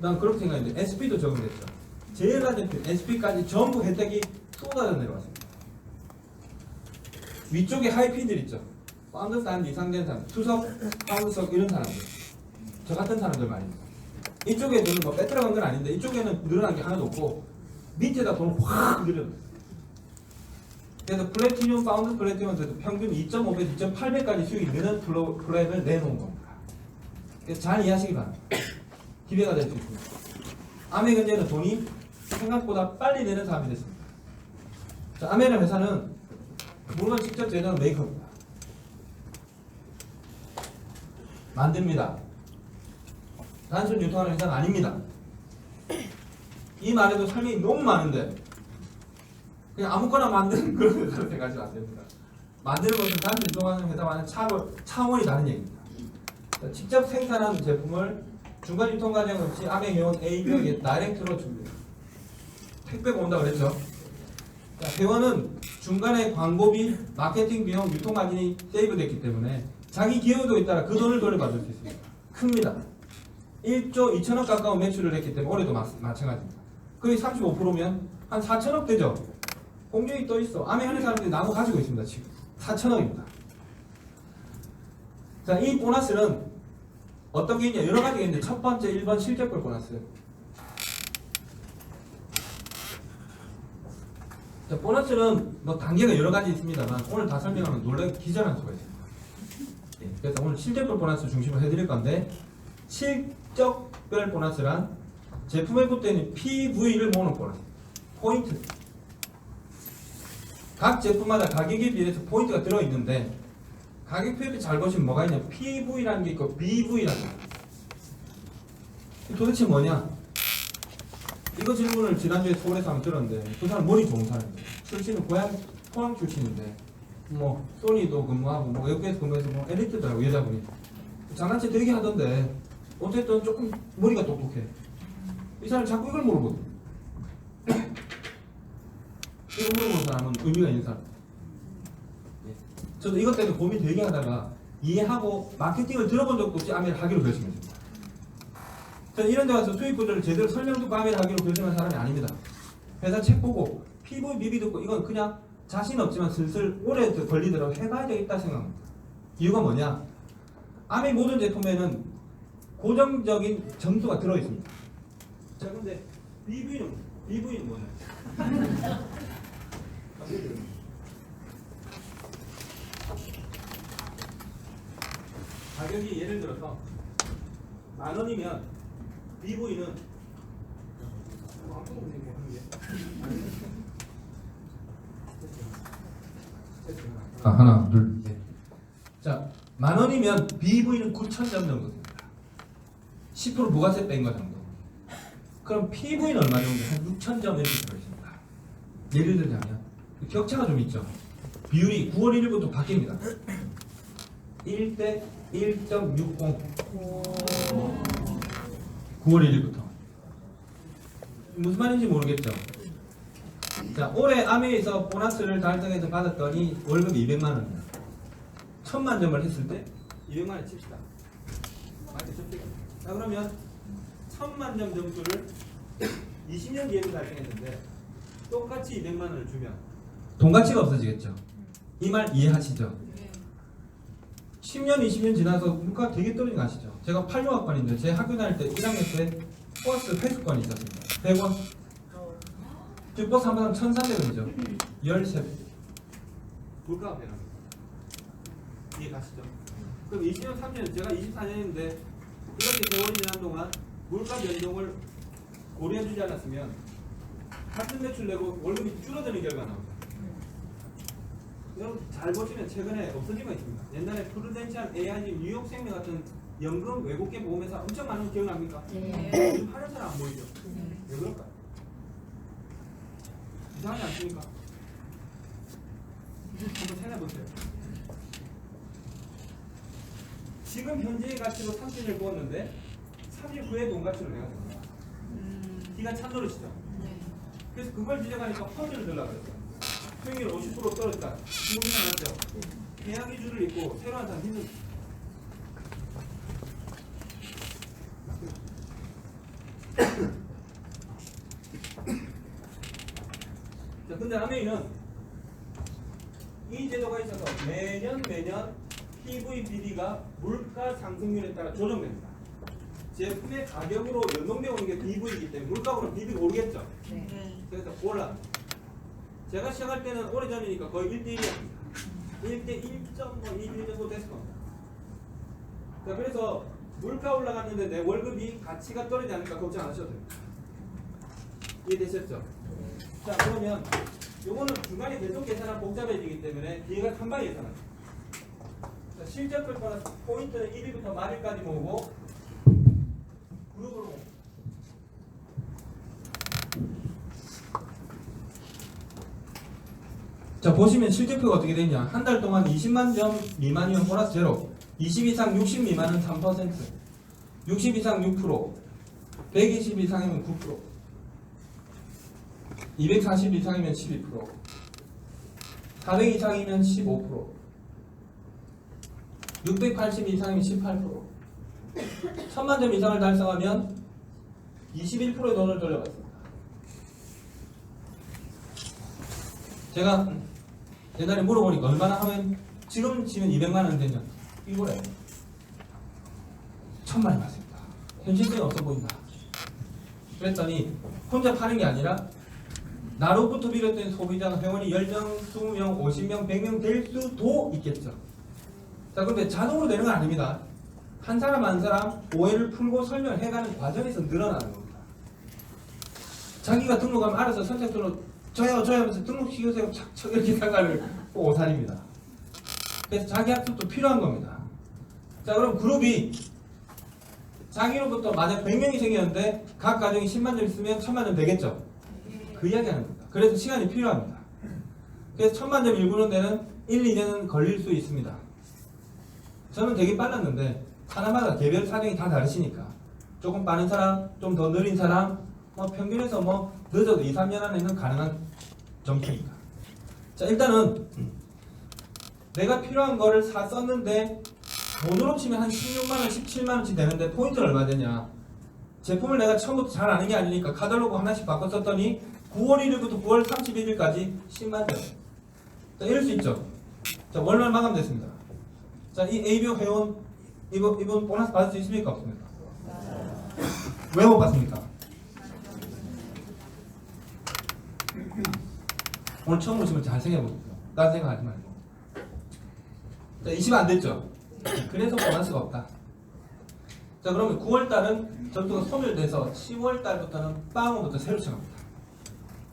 난 그렇게 생각했는데 SP도 적용됐죠. 제일 낮은 핀 SP까지 전부 혜택이 쏟아져 내려왔습니다. 위쪽에 하이 핀들 있죠. 파운드 사람 이상 된 사람, 투석, 파운드석 이런 사람들, 저 같은 사람들 말입니다. 이쪽에 돈을 뭐 빼들어간 건 아닌데 이쪽에는 늘어난 게 하나도 없고 밑에다 돈을 확 늘려놨어요. 그래서 플래티늄, 파운드 플래티늄한테도 평균 2.5배, 2.8배까지 수익이 느는 플랜을 내놓은 겁니다. 그래서 잘 이해하시기 바랍니다. 기회가 될 수 있습니다. 아메 현재는 돈이 생각보다 빨리 내는 사람이 됐습니다. 자, 아메라는 회사는 물건 직접 제조하는 메이커입니다. 만듭니다. 단순 유통하는 회사는 아닙니다. 이 말에도 설명이 너무 많은데 그냥 아무거나 만드는 그런 회사로 생각하시면 안 됩니다. 만드는 것은 단순 유통하는 회사와는 차원이 다른 얘기입니다. 직접 생산한 제품을 중간 유통 과정 없이 아메 회원 A기업에 다이렉트로 줍니다. 택배가 온다고 그랬죠. 자, 회원은 중간에 광고비, 마케팅 비용, 유통 마진이 세이브됐기 때문에 자기 기여도에 따라 그 돈을 돌려받을 수 있습니다. 큽니다. 1조 2천억 가까운 매출을 했기 때문에 올해도 마찬가지입니다. 그게 35%면 한 4천억 되죠. 공정이 떠 있어. 아메 하는 사람들이 나눠 가지고 있습니다. 지금 4천억입니다. 자, 이 보너스는 어떤 게 있냐? 여러 가지가 있는데 첫 번째 1번 실적별 보너스. 자, 보너스는 뭐 단계가 여러 가지 있습니다만 오늘 다 설명하면 놀라게 기절할 수가 있습니다. 예, 그래서 오늘 실적별 보너스 중심으로 해드릴 건데 실적별 보너스란 제품에 붙어있는 PV를 모으는 보너스. 포인트. 각 제품마다 가격에 비해서 포인트가 들어있는데 가격 표를 잘 보시면 뭐가 있냐? PV라는 게 있고 BV라는 게 있고 도대체 뭐냐? 이거 질문을 지난주에 서울에서 한번 들었는데 그 사람 머리 좋은 사람이에요. 출신은 고향 포항 출신인데 뭐 소니도 근무하고 뭐 외국에서 근무해서 뭐 엘리트더라고 여자분이 장난치 되게 하던데 어쨌든 조금 머리가 똑똑해. 이 사람이 자꾸 이걸 물어보거든. 이거 물어보는 사람은 의미가 있는 사람. 저도 이것 때문에 고민 되게 하다가 이해하고 마케팅을 들어본 적도 없이 아메를 하기로 결심했습니다. 저는 이런 데 와서 수익 구조를 제대로 설명 듣고 아메를 하기로 결심한 사람이 아닙니다. 회사 책 보고 PV, BV 듣고 이건 그냥 자신 없지만 슬슬 오래 걸리더라도 해봐야 되겠다 생각합니다. 이유가 뭐냐? 아메 모든 제품에는 고정적인 점수가 들어있습니다. 자, 근데 BV는 뭐냐? 가격이 예를 들어서 10,000원이면 BV는 하나 둘 셋. 자, 10,000원이면 BV는 9,000점 정도 됩니다. 10% 부가세 뺀 거 정도. 그럼 PV는 얼마 정도? 한 6,000점 이렇게 들어있습니다. 예를 들자면 격차가 좀 있죠. 비율이 9월 1일부터 바뀝니다. 1대 1.60. 9월 1일부터. 무슨 말인지 모르겠죠? 자, 올해 아메에서 보너스를 달성해서 받았더니 월급이 200만 원입니다. 1000만 점을 했을 때 200만 원 칩시다. 맞겠죠? 자, 그러면 1000만 점 점수를 20년 뒤에도 달성했는데 똑같이 200만 원을 주면 돈 가치가 없어지겠죠? 이 말 이해하시죠? 10년, 20년 지나서 물가가 되게 떨어진 거 아시죠? 제가 86학번인데 제 학교 다닐 때 1학년 때 버스 회수권이 있었습니다. 100원. 즉 버스 한 번 하면 1,300원이죠. 13배. 물가가 변합니다. 이해가시죠? 그럼 20년, 30년, 제가 24년인데 이렇게 세월이 지난 동안 물가 변동을 고려해주지 않았으면 같은 매출 내고 월급이 줄어드는 결과가 나옵니다. 여러분 잘 보시면 최근에 없어진 거 있습니다. 옛날에 프루덴셜 AIG 뉴욕생명 같은 연금 외국계 보험회사 엄청 많은 거 기억납니까? 네. 요즘 하는 사람 안 보이죠? 왜 그럴까요? 이상하지 않습니까? 한번 생각해보세요. 지금 현재의 가치로 30을 부었는데 30 후의 돈 가치로 내가 줍니다. 기가 참 노릇이죠. 그래서 그걸 지적하니까 펀드를 들라고 그랬어요. 수익률 50% 떨어졌다. 기분이 나왔죠. 계약 기준을 입고 새로 한 사람 힘들. 자, 근데 아메이는 이 제도가 있어서 매년 PVBD가 물가 상승률에 따라 조정됩니다. 제품의 가격으로 연동되어 오는 게 PV이기 때문에 물가로 BD가 오르겠죠. 그래서 올라갑니다. 제가 시작할 때는 오래전이니까 거의 1대1이었습니다. 1대 1.1 정도 됐을 겁니다. 자, 그래서 물가 올라갔는데 내 월급이 가치가 떨어지지 않으니까 걱정 안 하셔도 됩니다. 이해되셨죠? 자, 그러면 요거는 중간에 계속 계산하면 복잡해지기 때문에 기회가 한 방에 계산합니다. 자, 실적을 보너스 포인트는 1위부터 말일까지 모으고 그룹으로 모읍니다. 자, 보시면 실적표가 어떻게 되냐. 한 달 동안 20만 점 미만이면 보너스 제로, 20 이상 60 미만은 3%, 60 이상 6%, 120 이상이면 9%, 240 이상이면 12%, 400 이상이면 15%, 680 이상이면 18%, 1000만 점 이상을 달성하면 21%의 돈을 돌려받습니다. 제가 옛날에 물어보니까 얼마나 하면 지금 치면 200만 원 되면 이거래. 1000만이 맞습니다. 현실성이 없어 보인다. 그랬더니 혼자 파는 게 아니라 나로부터 비롯된 소비자가 회원이 10명, 20명, 50명, 100명 될 수도 있겠죠. 자, 그런데 자동으로 되는 건 아닙니다. 한 사람 한 사람 오해를 풀고 설명을 해가는 과정에서 늘어나는 겁니다. 자기가 등록하면 알아서 선택표로 저요 하면서 등록시켜주세요 착착 이렇게 나가는 오산입니다. 그래서 자기 학습도 필요한 겁니다. 자, 그럼 그룹이 자기로부터 만약 100명이 생겼는데 각 가정이 10만 점 있으면 1000만 점 되겠죠. 그 이야기 하는 겁니다. 그래서 시간이 필요합니다. 그래서 1000만 점 일구는 데는 1, 2년은 걸릴 수 있습니다. 저는 되게 빨랐는데 사람마다 개별 사정이 다 다르시니까 조금 빠른 사람, 좀 더 느린 사람, 평균에서 늦어도 2, 3년 안에는 가능한 점수입니다. 자, 일단은 내가 필요한 거를 썼는데 돈으로 치면 한 16만원, 17만원치 되는데 포인트는 얼마 되냐. 제품을 내가 처음부터 잘 아는 게 아니니까 카탈로그 하나씩 바꿔 썼더니 9월 1일부터 9월 31일까지 10만 점. 자, 이럴 수 있죠. 자, 월말 마감됐습니다. 자, 이 ABO 회원 이번 보너스 받을 수 있습니까? 없습니까? 왜 못 받습니까? 오늘 처음 오시면 잘 생각해보세요. 딴 생각하지 말고. 자, 20 안 됐죠? 그래서 보너스가 없다. 자, 그러면 9월달은 점수가 소멸돼서 10월달부터는 빵원부터 새로 시작합니다.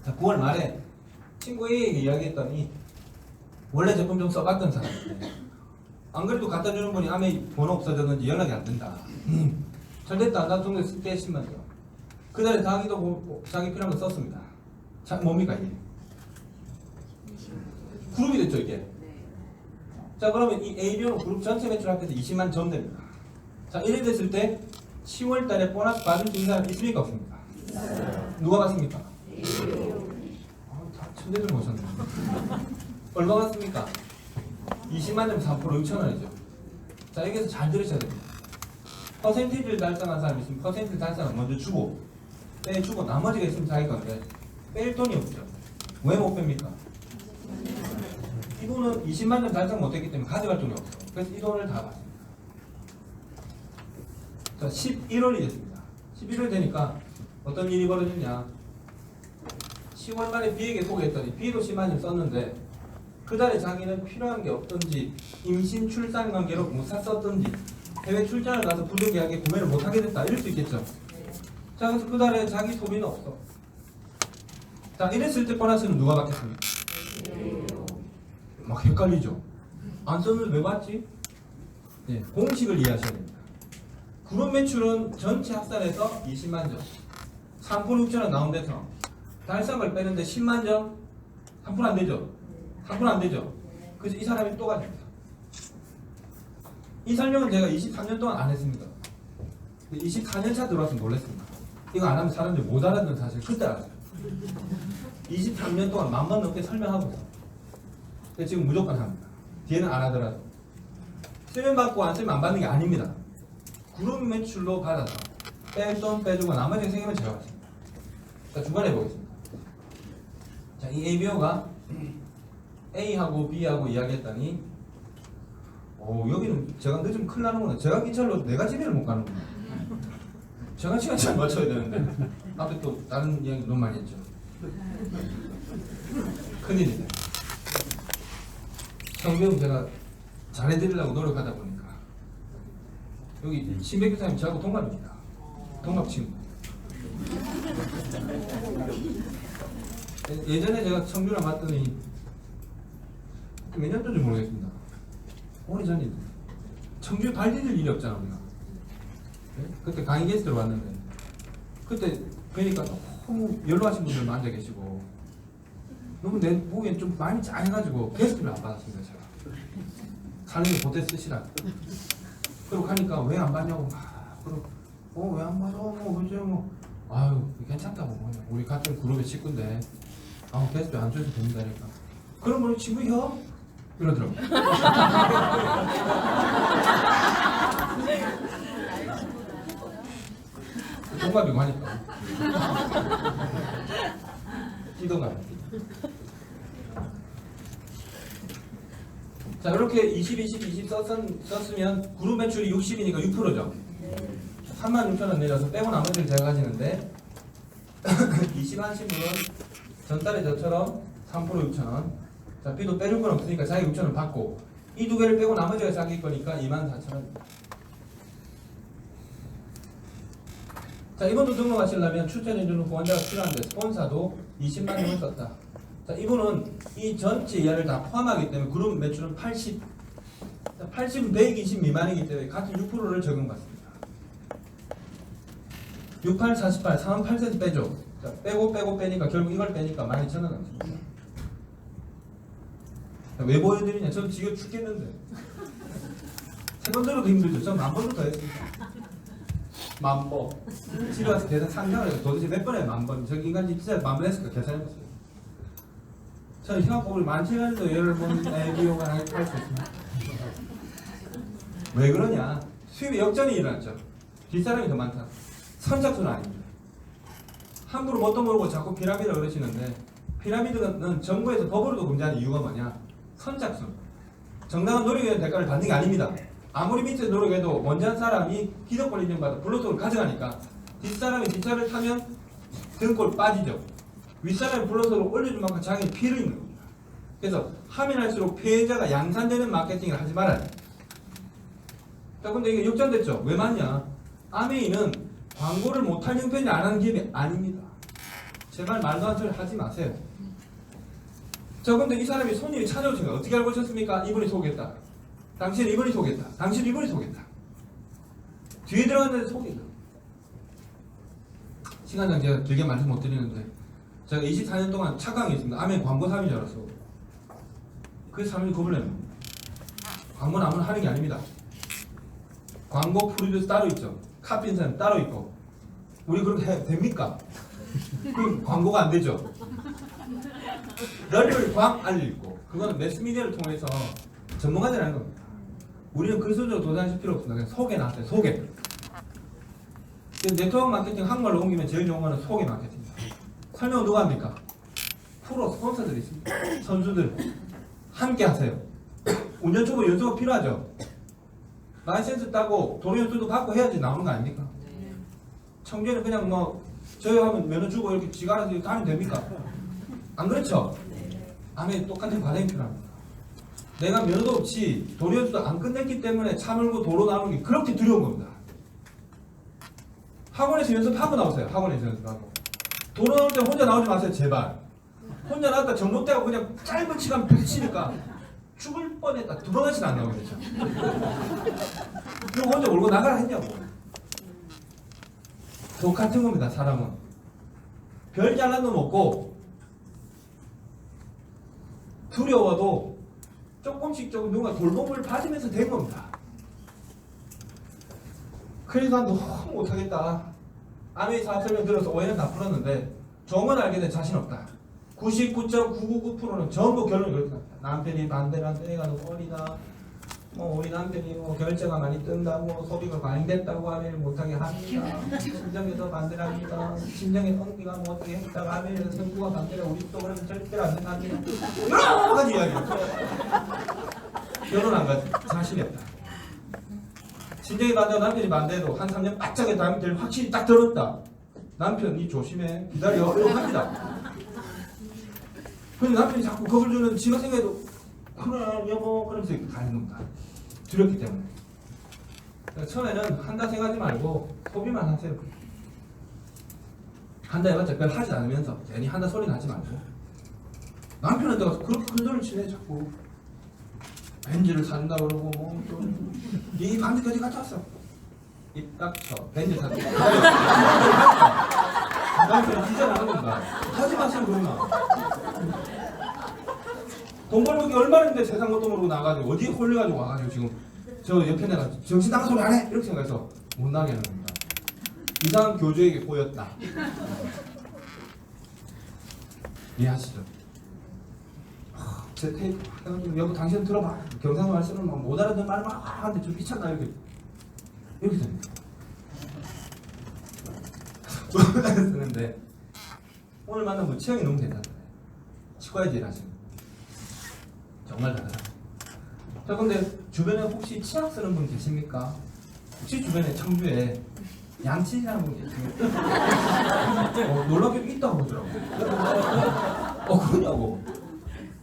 자, 9월 말에 친구 A에게 이야기했더니 원래 제품 좀 써봤던 사람인데 안 그래도 갖다 주는 분이 아메 번호 없어졌는지 연락이 안 된다. 잘 됐다. 나 정도 쓸 때 10만 원. 그날에 자기도 자기 필요한 거 썼습니다. 자, 뭡니까 이게? 그룹이 됐죠 이게. 자 그러면 이 ABO는 그룹 전체 매출 합해서 20만 점 됩니다. 자 이래 됐을 때 10월 달에 보너스 받을 수 있는 사람 있습니까 없습니까? 누가 받습니까? 다 천재들 모셨네. 얼마 받습니까? 20만 점 3% 6천원이죠. 자 여기서 잘 들으셔야 됩니다. 퍼센티지를 달성한 사람이 있으면 퍼센티지 달성을 먼저 주고 빼주고 나머지가 있으면 자기 건데 뺄 돈이 없죠. 왜 못 뺍니까? 이분은 20만 점 달성 못했기 때문에 가져갈 돈이 없어. 그래서 이 돈을 다 받습니다. 자 11월이 됐습니다. 11월 되니까 어떤 일이 벌어졌냐. 10월 말에 B에게 소개했더니 B도 10만 점 썼는데 그 달에 자기는 필요한 게 없던지 임신 출산 관계로 못 샀었던지 해외 출장을 가서 부득이하게 구매를 못하게 됐다 이럴 수 있겠죠. 자 그래서 그 달에 자기 소비는 없어. 자 이랬을 때 보너스는 누가 받겠습니까? 막 헷갈리죠. 안 썼는데 왜 받지? 네, 공식을 이해하셔야 됩니다. 그룹 매출은 전체 합산해서 20만 점 3% 6천원 나온 데서 달성을 빼는데 10만 점 3% 안 되죠. 3% 안 되죠. 그래서 이 사람이 또 가집니다. 이 설명은 제가 23년 동안 안 했습니다. 24년 차 들어와서 놀랐습니다. 이거 안 하면 사람들이 못 알아듣는 사실 그때 알았어요. 23년 동안 10,000번 넘게 설명하고 있어요. 근데 지금 무조건 합니다. 뒤에는 안 하더라도. 쓰면 받고 안 쓰면 안 받는 게 아닙니다. 그룹 매출로 받아서 뺄 돈 빼주고 나머지 생기면 제가 받습니다. 자, 주관해 보겠습니다. 자, 이 ABO가 A하고 B하고 이야기했더니 여기는 제가 늦으면 큰일 나는구나. 제가 기차로 내가 집에를 못 가는구나. 제가 시간 잘 맞춰야 되는데 앞에 또 다른 이야기 너무 많이 했죠. 큰일이네. 성경 제가 잘해드리려고 노력하다 보니까 여기 신백교사님 저하고 동갑입니다. 동갑 친구. 예전에 제가 청주랑 왔더니 몇 년 전인지 모르겠습니다. 오래전인데 청주에 발 디딜 일이 없잖아 우리가. 네? 그때 강의 게스트로 왔는데 그때 뵈니까 너무 연로하신 분들 앉아 계시고 너무 내 보기엔 좀 많이 짠해가지고 게스트를 안 받았습니다. 제가 사람이 보태 쓰시라. 그리고 가니까 왜 안 받냐고 막 그러고 왜 안 받아 그죠 뭐 아유 괜찮다고 뭐 우리 같은 그룹의 식구인데 게스트 안 줘도 된다니까. 그럼 우리 친구 형? 이러더라고요. 동갑이고 하니까 띠동갑. 자 이렇게 20, 20 썼으면 그룹 매출이 60이니까 6%죠. 36,000원 내려서 빼고 나머지를 제가 가지는데 20한 신분은 전달에 저처럼 3% 6,000원. 자 B도 빼줄 건 없으니까 자기 6,000원 받고 이 두 개를 빼고 나머지가 자기 거니까 24,000원. 자 이분도 등록하시려면 출전해주는 후원자가 필요한데 스폰서도 20만 원을 썼다. 자 이분은 이 전체 이하를 다 포함하기 때문에 그룹 매출은 80. 자, 80은 120 미만이기 때문에 같은 6%를 적용받습니다. 68, 48, 48cm 빼죠. 자, 빼고 빼니까 결국 이걸 빼니까 12,000원 남습니다. 자, 왜 보여드리냐? 저는 지금 죽겠는데. 세 번 들어도 힘들죠. 전 10,000번도 더 했습니다. 10,000번. 집에 와서 계산 상상을 해서 도대체 몇 번에 10,000번. 저 인간이 진짜 10,000번 했을까 계산해봤어요. 저는 흉악법을 만체가지고 여러분 비용을 할 수 있습니다. 왜 그러냐? 수입에 역전이 일어났죠. 뒷사람이 더 많다. 선착순은 아닙니다. 함부로 뭣도 모르고 자꾸 피라미드를 그러시는데 피라미드는 정부에서 법으로도 금지하는 이유가 뭐냐? 선착순. 정당한 노력에 대한 대가를 받는 게 아닙니다. 아무리 밑에서 노력해도 먼저 한 사람이 기득권 인정받아 블루톡을 가져가니까 뒷사람이 뒷차를 타면 등골 빠지죠. 윗사람이 블루톡을 올려준 만큼 자기는 피해를 입는 겁니다. 그래서 하면 할수록 피해자가 양산되는 마케팅을 하지 말아야 돼요. 자 근데 이게 역전됐죠. 왜 맞냐? 아메이는 광고를 못할 형편이 안 하는 기업이 아닙니다. 제발 말도 안 소리 하지 마세요. 자 근데 이 사람이 손님이 찾아오신 거 어떻게 알고 오셨습니까? 이분이 소개했다. 당신 이분이 소개했다. 당신 이분이 소개했다. 뒤에 들어갔는데 소개했다. 시간장 제가 길게 말씀 못 드리는데 제가 24년 동안 착각이 있습니다. 아메이 광고 3인 줄 알았어. 그래서 사람들이 겁을 내는 겁니다. 광고는 아무나 하는 게 아닙니다. 광고 프로듀스 따로 있죠. 카피인사는 따로 있고. 우리 그렇게 해도 됩니까? 그럼 광고가 안 되죠. 너를 광 알리고 그거는 매스미디어를 통해서 전문가들이 하는 겁니다. 우리는 그 수준으로 도달하실 필요 없습니다. 그냥 소개 나왔어요. 소개. 네트워크 마케팅 한국말로 옮기면 제일 좋은 거는 소개 마케팅입니다. 설명은 누가 합니까? 프로 스폰서들이 있습니다. 선수들 함께 하세요. 운전초보 연수가 필요하죠. 라이센스 따고 도로 연수도 받고 해야지 나오는 거 아닙니까? 청주에는 그냥 뭐 저희 하면 면허 주고 이렇게 지가 알아서 이렇게 하면 됩니까? 안 그렇죠? 아멘. 똑같은 과정이 필요합니다. 내가 면허도 없이 도로 연수도 안 끝냈기 때문에 차 몰고 도로 나오는 게 그렇게 두려운 겁니다. 학원에서 연습하고 나오세요. 학원에서 연습하고. 도로 나올 때 혼자 나오지 마세요. 제발. 혼자 나왔다 전봇대가 그냥 짧은 시간 부딪히니까 죽을 뻔했다. 두 번씩 안 나오겠죠. 그럼 혼자 몰고 나가라 했냐고. 똑같은 겁니다. 사람은. 별 잘난 놈 없고 두려워도 조금씩 누가 돌봄을 받으면서 된 겁니다. 그래서 난 너무 못하겠다. 아메이 사업 설명 들어서 오해는 다 풀었는데 정말 알게 된 자신 없다. 99.999%는 전부 결론이 그렇게 납니다. 남편이 반대를 하는데 애가 너무 어리다. 뭐 우리 남편이 뭐 결제가 많이 뜬다고 소비가 과잉됐다고 아메이를 못하게 합니다. 심정에서 반대를 합니다. 심정의 언니가 뭐 어떻게 했다가 아메이에서 성부가 반대를 우리 또 그러면 절대로 안 된답니다. 여러 가지 이야기가 결론 안 가지. 자신이 없다. 친정이 반대하고 남편이 반대해도 한 3년 바짝에 남편을 확실히 딱 들었다. 남편 니 조심해 기다려 이러고 합니다. 근데 남편이 자꾸 겁을 주는 지가 생각해도 그래 여보 그러면서 이렇게 가는 겁니다. 두렵기 때문에. 그러니까 처음에는 한다 생각하지 말고 소비만 하세요. 한다 해봤자 별 하지 않으면서 괜히 한다 소리는 하지 말고 남편한테 가서 그렇게 큰 소리를 치네 자꾸. 벤츠를 산다 그러고 뭐이 반지까지 갔다 왔어. 입 닥쳐. 벤츠 산다. 남편이 진짜 나는 건가? 하지 마세요 그러면. 돈 벌기 얼마나 있는데 세상 것도 모르고 나가지고 어디에 홀려가지고 와가지고 지금 저 옆에 내가 정신 나간 소리 안 해? 이렇게 생각해서 못 나게 하는 겁니다. 이상한 교주에게 보였다. 이해하시죠? 제 테이프 해가지고 여보 당신 들어봐. 경상 말씀은 막 못 알아듣는 말을 막 하는데 좀 미쳤나 이렇게 됩니다. 쓰는데 오늘 만난 분 체형이 너무 대단해. 치과에서 일하시는 정말 대단하다. 자 근데 주변에 혹시 치약 쓰는 분 계십니까? 혹시 주변에 청주에 양치라는 분 계십니까? 놀랍게도 있다고 그러더라고. 그러냐고.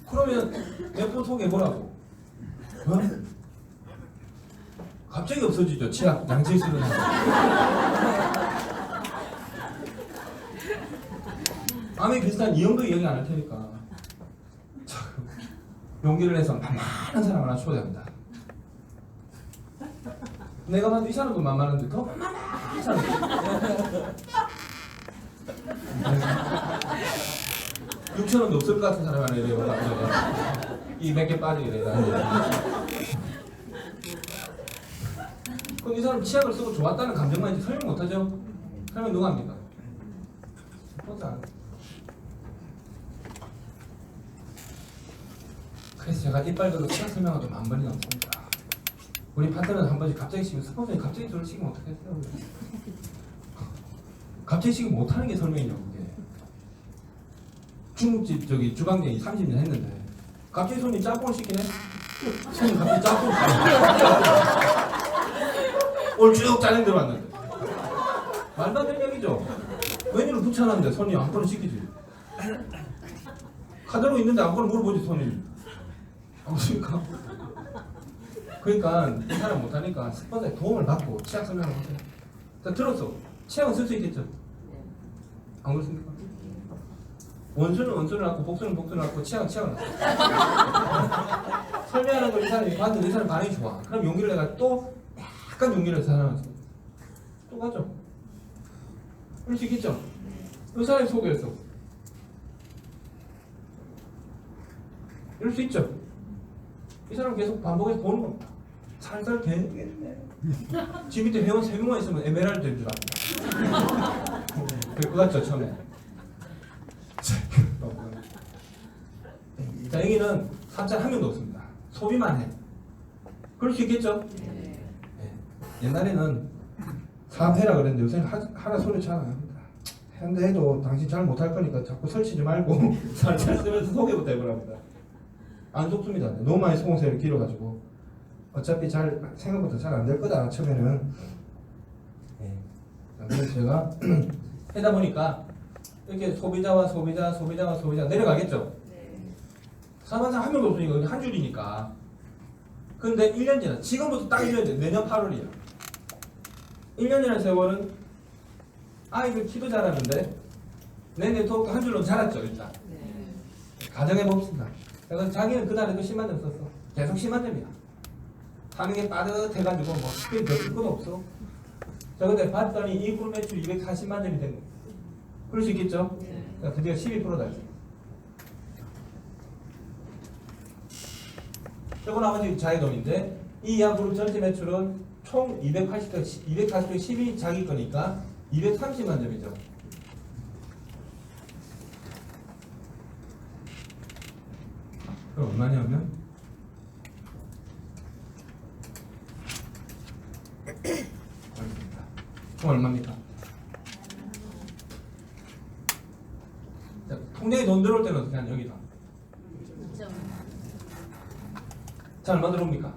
그러면 몇 분 소개해보라고. 어? 갑자기 없어지죠. 치약 양치 쓰는 사람. 암에 비슷한 이 정도 이야기 안 할 테니까 용기를 내서 만만한 사람 하나 초대합니다. 내가 봐도 이 사람도 만만한데 더 만만한 사람. $6,000원도 없을 것 같은 사람 하나 이래요. 이 몇 개 빠지게 되다. 그럼 이 사람 치약을 쓰고 좋았다는 감정만 이제 설명 못하죠? 설명 누가 합니까? 그래서 제가 이빨 들고 치약 설명하도 10,000번이 넘습니다. 우리 파트너는 한 번씩 갑자기 시키면 스폰서님 갑자기 저를 시키면 어떡하겠어요? 갑자기 시키면 못하는 게 설명이냐고 그게. 중국집 저기 주방장이 30년 했는데 갑자기 손님 짬뽕을 시키네? 손님 갑자기 짬뽕을 오늘 쭉 짜증 들어왔는데 말도 안 되는 얘기죠? 메뉴를 붙여놨는데 손님 아무거나 시키지. 카드로 있는데 아무거나 물어보지 손님. 그러니까 이 사람 못하니까 스폰서의 도움을 받고 치약 설명을 하세요. 자 들었어. 치약은 쓸 수 있겠죠? 안 그렇습니까? 원수는 원수를 낳고 복수는 복수를 낳고 치약은 치약을 낳고 설명하는 걸 이 사람이 봤는데 이 사람 반응이 좋아. 그럼 용기를 내가 또 약간 용기를 내서 사람한테 또 가죠. 그럴 수 있겠죠? 이 사람이 소개했어. 이럴 수 있죠? 이 사람 계속 반복해서 보는 겁니다. 살살 되겠네. 집 밑에 회원 3명만 있으면 에메랄드 된 줄 압니다. 그럴 것 같죠, 처음에. 자, 여기는 사업자 한 명도 없습니다. 소비만 해. 그럴 수 있겠죠? 네. 옛날에는 사업해라 그랬는데 요새는 하라 소리 잘 안 합니다. 한데 해도 당신 잘 못할 거니까 자꾸 설치지 말고 살잘 쓰면서 소개부터 해보랍니다. 안 속습니다. 너무 많이 소공세를 길어가지고 어차피 생각보다 잘 안 될 거다 처음에는. 그래서 제가 하다 보니까 이렇게 소비자와 내려가겠죠. 사업자 한 명도 없으니까 한 줄이니까. 근데 1년 지나 지금부터 딱 1년 전 내년 8월이야. 1년이라는 세월은 아이들 키도 잘하는데 내 네트워크 한 줄로 자랐죠 일단. 가정해 봅시다. 그래서 자기는 그날에도 10만 점 썼어. 계속 10만 점이야. 하는 게 빠듯해가지고 뭐 스피드 더 쓸 건 없어. 자 근데 봤더니 이 그룹 매출 240만 점이 된 거야. 그럴 수 있겠죠? 그러니까 드디어 12%다. 저거 나머지 자기 돈인데 이 이하 그룹 전체 매출은 총 280대 10이 자기 거니까 230만 점이죠. 그럼 얼마냐면 총 얼마입니까? 자, 통장에 돈 들어올 때는 어떻게 하냐 여기다. 자 얼마 들어옵니까?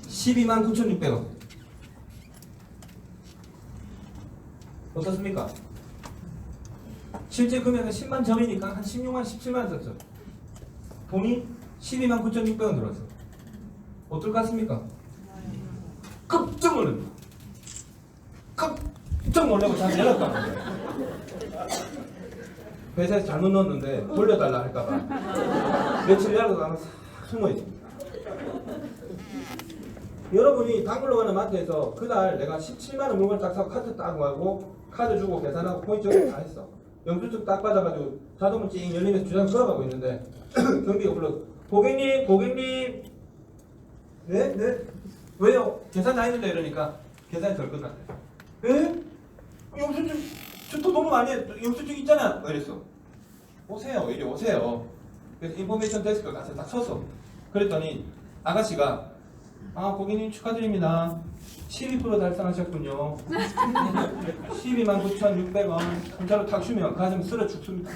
12만 9,600원. 어떻습니까? 실제 금액은 10만 점이니까 한 16만 17만 썼죠. 돈이 12만 9,600원 들어왔어. 어떨 것 같습니까? 깜짝 놀랍니다. 깜짝 놀라고 다시 연락받는 회사에서 잘못 넣었는데 돌려달라 할까봐 며칠 연락을 싹 숨어 있습니다. 여러분이 단골로 가는 마트에서 그날 내가 17만원 물건 딱 사고 카드 딱 하고 카드 주고 계산하고 포인트 다 했어. 영수증 딱 받아가지고 자동으로 찡 열리면서 주장 걸어가고 있는데 경비가 불러 고객님 네? 왜요? 계산 다 했는데 이러니까 계산이 덜 끝났대. 에? 영수증 저 너무 많이 해. 영수증 있잖아. 이랬어. 오세요. 이리 오세요. 그래서 인포메이션 데스크 가서 딱 섰어. 그랬더니 아가씨가 고객님 축하드립니다. 12% 달성하셨군요. 12만 9,600원 문자로 탁 주면 가슴 쓸어 죽습니다.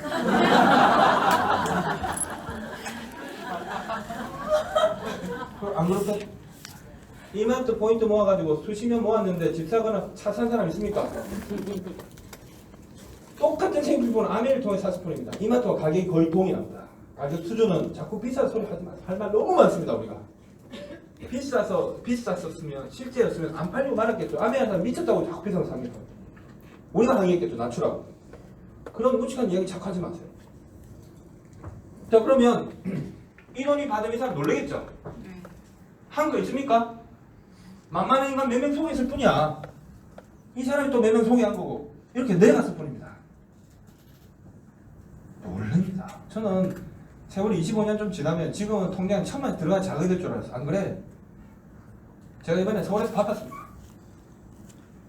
안 그렇게? 이마트 포인트 모아가지고 수십년 모았는데 집 사거나 차 산 사람 있습니까? 똑같은 생필품은 아메를 통해 샀을 뿐입니다. 이마트와 가격이 거의 동일합니다. 가격 수준은 자꾸 비싼 소리 하지 마세요. 할 말 너무 많습니다 우리가. 비쌌었으면 실제였으면 안 팔리고 말았겠죠. 아메한 사람 미쳤다고 자꾸 비싼 거 삽니까? 우리가 항의했겠죠. 낮추라고. 그런 무식한 이야기 자꾸 하지 마세요. 자 그러면 인원이 받으면 이 사람 놀라겠죠? 한 거 있습니까? 만만한 인간 몇 명 소개했을 뿐이야. 이 사람이 또 몇 명 소개한 거고 이렇게 내갔을 뿐입니다. 놀랍니다. 저는 세월이 25년 좀 지나면 지금은 통장 1,000만 들어가 자극이 될 줄 알았어. 안 그래? 제가 이번에 서울에서 받았습니다.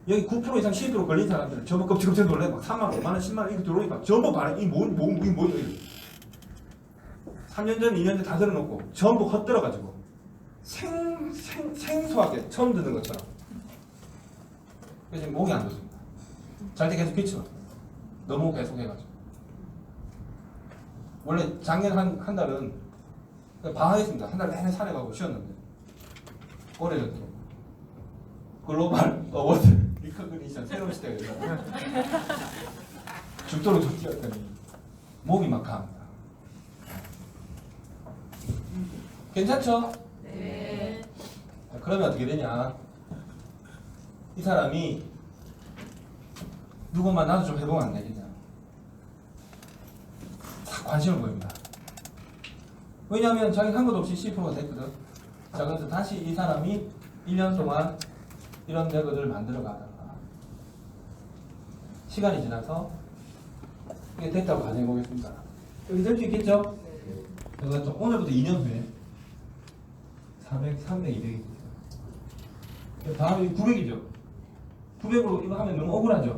여기 9% 이상 12% 걸린 사람들 전부 껍질껍질 놀래 막 3만 원, 5만 원, 10만 원 이렇게 들어오니까 전부 반응. 이게 뭐 3년 전, 2년 전 다 들어놓고 전부 헛들어가지고 생소하게 처음 듣는 것처럼. 그래서 지금 목이 안 좋습니다. 잘 때 계속 비쳐. 너무 계속 해가지고. 원래 작년 한 달은 방학했습니다. 한 달 내내 산에 가고 쉬었는데 올해는 또 글로벌 어워드 리커그니션 새로운 시대가 있어요. 죽도록 좀 뛰었더니 목이 막 강합니다. 괜찮죠? 네. 그러면 어떻게 되냐? 이 사람이 누구만 나도 좀 해보면 안 되겠냐? 다 관심을 보입니다. 왜냐하면 자기 한 것도 없이 10%가 됐거든. 자, 그래서 다시 이 사람이 1년 동안 이런 레거드를 만들어 가다가 시간이 지나서 이게 됐다고 가정해 보겠습니다. 여기 될 수 있겠죠? 그래서 오늘부터 2년 후에 400, 300, 200이 다음에 900이죠. 900으로 이거 하면 너무 억울하죠.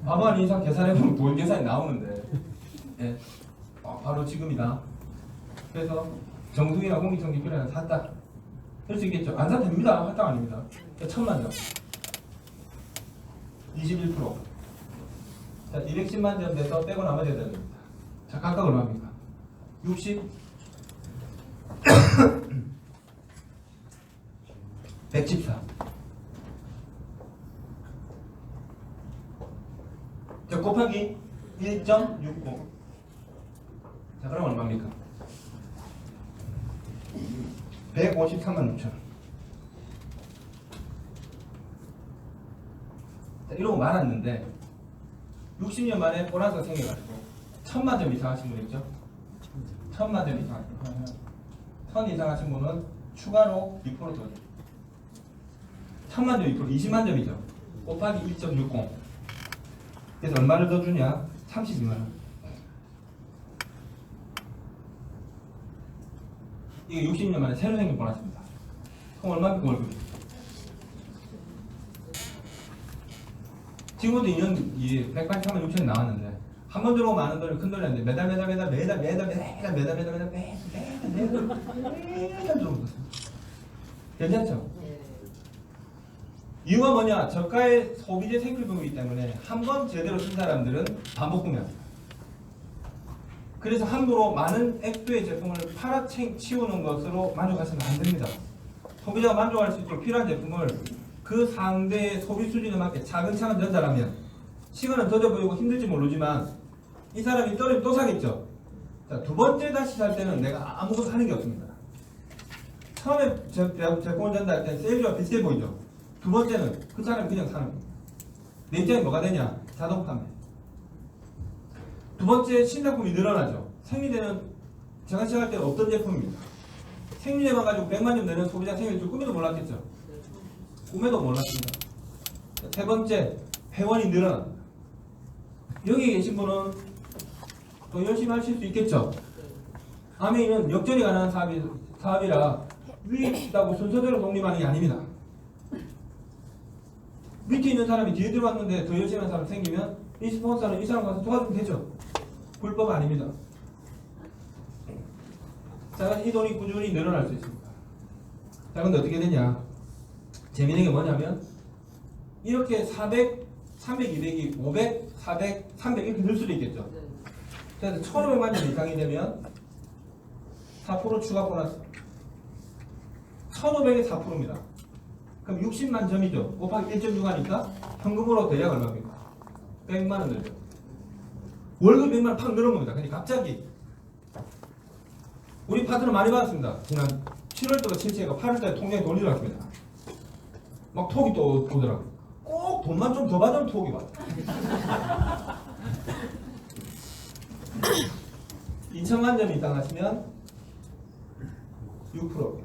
바보 아닌 이상 계산해보면 돈 계산이 나오는데 예. 바로 지금이다. 그래서 정수기나 공기청기 필요한 샀다. 할 수 있겠죠. 안 사도 됩니다. 할당 아닙니다. 1000만 점. 21%. 자, 210만 점 돼서 빼고 나머지 됩니다. 자, 각각 얼마입니까? 60. 114. 자, 곱하기 1.65. 자, 그럼 얼마입니까? 153만 6천. 자, 이러고 말았는데 60년 만에 보너스가 생겨가지고 1000만 점 이상 하신 분 있죠? 1000만 점 이상 하신 분. 1000 이상 하신 분은 추가로 2% 더 줘요. 1000만 점 2%, 20만 점이죠. 곱하기 1.60. 그래서 얼마를 더 주냐? 32만 원. 이게 60년 만에 새로 생긴 보너스입니다. 그럼 얼마입니까 월급이? 지금부터 2년 뒤에 183만 6천이 나왔는데 한 번 들어오면 많은 돈을 큰 돈이 아닌데 매달 들어오고 있습니다. 괜찮죠? 이유가 뭐냐? 저가의 소비재 생필 비용이기 때문에 한 번 제대로 쓴 사람들은 반복 구매합니다. 그래서 함부로 많은 액수의 제품을 팔아치우는 것으로 만족하시면 안 됩니다. 소비자가 만족할 수 있도록 필요한 제품을 그 상대의 소비 수준에 맞게 차근차근 전달하면 시간은 더뎌 보이고 힘들지 모르지만 이 사람이 떨어지면 또 사겠죠. 자, 두 번째 다시 살 때는 내가 아무것도 하는 게 없습니다. 처음에 제품을 전달할 때는 세일즈와 비슷해 보이죠. 두 번째는 그 사람이 그냥 사는 거예요. 내 입장에 뭐가 되냐? 자동 판매. 두 번째 신상품이 늘어나죠. 생리대는 제가 시작할 때는 없던 제품입니다. 생리대만 가지고 100만 점 내는 소비자 생길 줄 꿈에도 몰랐겠죠. 꿈에도 몰랐습니다. 세 번째, 회원이 늘어납니다. 여기 계신 분은 더 열심히 하실 수 있겠죠. 아메이는 역전이 가능한 사업이라 위에 있다고 순서대로 독립하는 게 아닙니다. 밑에 있는 사람이 뒤에 들어왔는데 더 열심히 하는 사람이 생기면 이 스폰서는 이 사람 가서 도와주면 되죠. 불법 아닙니다. 자, 이 돈이 꾸준히 늘어날 수 있습니다. 자, 근데 어떻게 되냐? 재미있는 게 뭐냐면 이렇게 400, 300, 200이 500, 400, 300 이렇게 늘 수도 있겠죠. 그래서 1500만 점 이상이 되면 4% 추가 보너스. 1500에 4%입니다. 그럼 60만 점이죠. 곱하기 1.6 하니까 현금으로 대략 얼마입니까? 100만 원 늘죠. 월급 100만 원 팍 늘은 겁니다. 근데 갑자기 우리 파트너 많이 받았습니다. 지난 7월달에 실체가 8월달에 통장에 돈이 들어왔습니다. 막 톡이 또 오더라고요. 꼭 돈만 좀 더 받으면 톡이 와요. 2천만 점 이상 하시면 6%.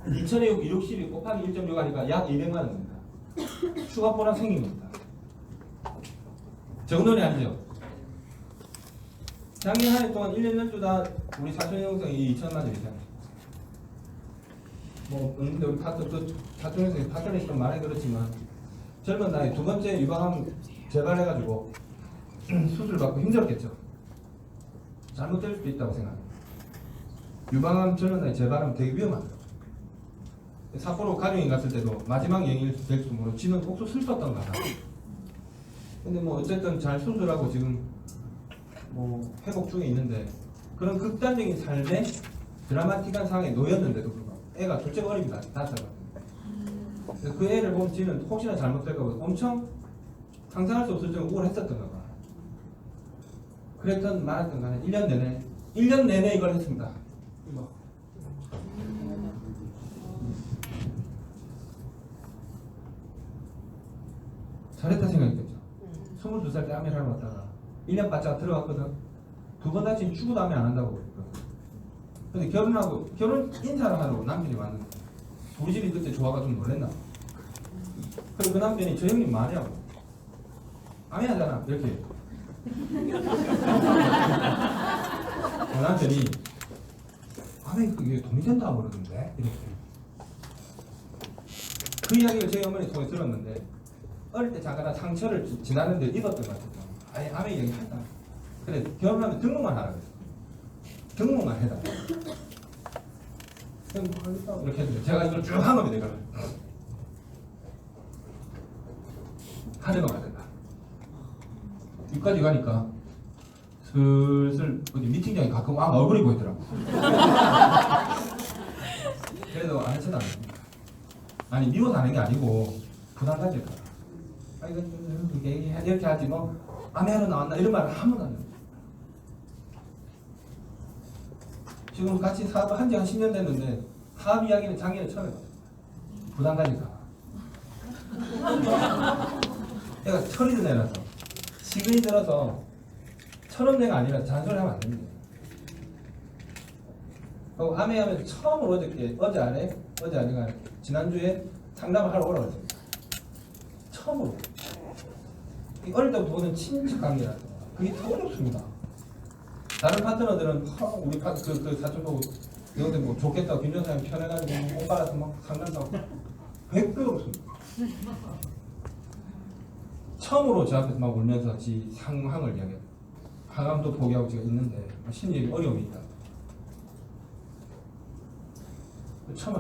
2천에 60이 곱하기 1.6 하니까 약 200만 원입니다. 추가 보너스 생긴 겁니다. 적은 돈이 아니죠. 작년 한 해 동안 1년 연주다 우리 사촌 형성이 2천만 원 이상. 뭐 근데 우리 사촌 형성이 파트너에서 좀 말해 그렇지만 젊은 나이 두 번째 유방암 재발해가지고 수술 받고 힘들었겠죠. 잘못될 수도 있다고 생각합니다. 유방암 젊은 나이 재발하면 되게 위험하다. 삿포로 가족이 갔을 때도 마지막 여행이 될지도 모르고 지는 옥수 슬펐던 거다. 근데 뭐 어쨌든 잘 수술하고 지금 뭐 회복 중에 있는데 그런 극단적인 삶에 드라마틱한 상황에 놓였는데도 불구하고 애가 둘째가 어립니다. 5살. 그 애를 보면 지는 혹시나 잘못될까 봐 엄청 상상할 수 없을 정도로 우울했었던 거다. 그랬던 말했던 간에 1년 내내 이걸 했습니다. 이거. 잘했다 생각했겠죠. 22살 때 아메를 하러 왔다가 1년 바짝 들어갔거든. 두 번 다시 죽어도 아메 안 한다고 그랬거든. 근데 결혼 인사를 하러 남편이 왔는데 우리 집이 그때 조화가 좀 놀랬나. 그리고 그 남편이 저 형님 뭐하냐고. 아메 하잖아. 이렇게. 남편이 아니 그게 돈이 된다고 그러던데 이렇게. 그 이야기를 저희 어머니 통해 들었는데 어릴 때 잠깐 상처를 지나는데 입었던 것 같아요. 아예 암의 이야기 한다. 그래 결혼하면 등록만 하라 그랬어. 등록만 해라. 이렇게 해도 제가 이걸 쭉 한 겁니다. 이걸 하려고 하다가 여기까지 가니까 슬슬 어디 미팅장에 가끔 얼굴이 보이더라고. 그래도 안 해서도 안 됩니다. 아니 미워서 하는 게 아니고 부담 가질까. 아 이거 이렇게 하지 뭐 아메하러 나왔나 이런 말을 한 번도 안 해요. 지금 같이 사업을 한지 한 10년 됐는데 사업 이야기는 작년에 처음 해봤어요. 부담 가질까. 내가 철이 내라서 시근이 들어서 철없네가 아니라 잔소리하면 안 됩니다. 그리고 아메하면 처음으로 어제 아니가 지난주에 상담을 하러 오라고 했습니다. 처음으로. 어릴 때부터 보는 친척 관계라서 그게 더 어렵습니다. 다른 파트너들은 우리 그 사촌 보고 이런데 뭐 좋겠다고 김전사님 편해가지고 오빠라서 막 상담하고 100배 없습니다. 처음으로 제 앞에서 막 울면서 지 상황을 이야기해요. 항암도 포기하고 제가 있는데 심리에 어려움이 있다. 처음에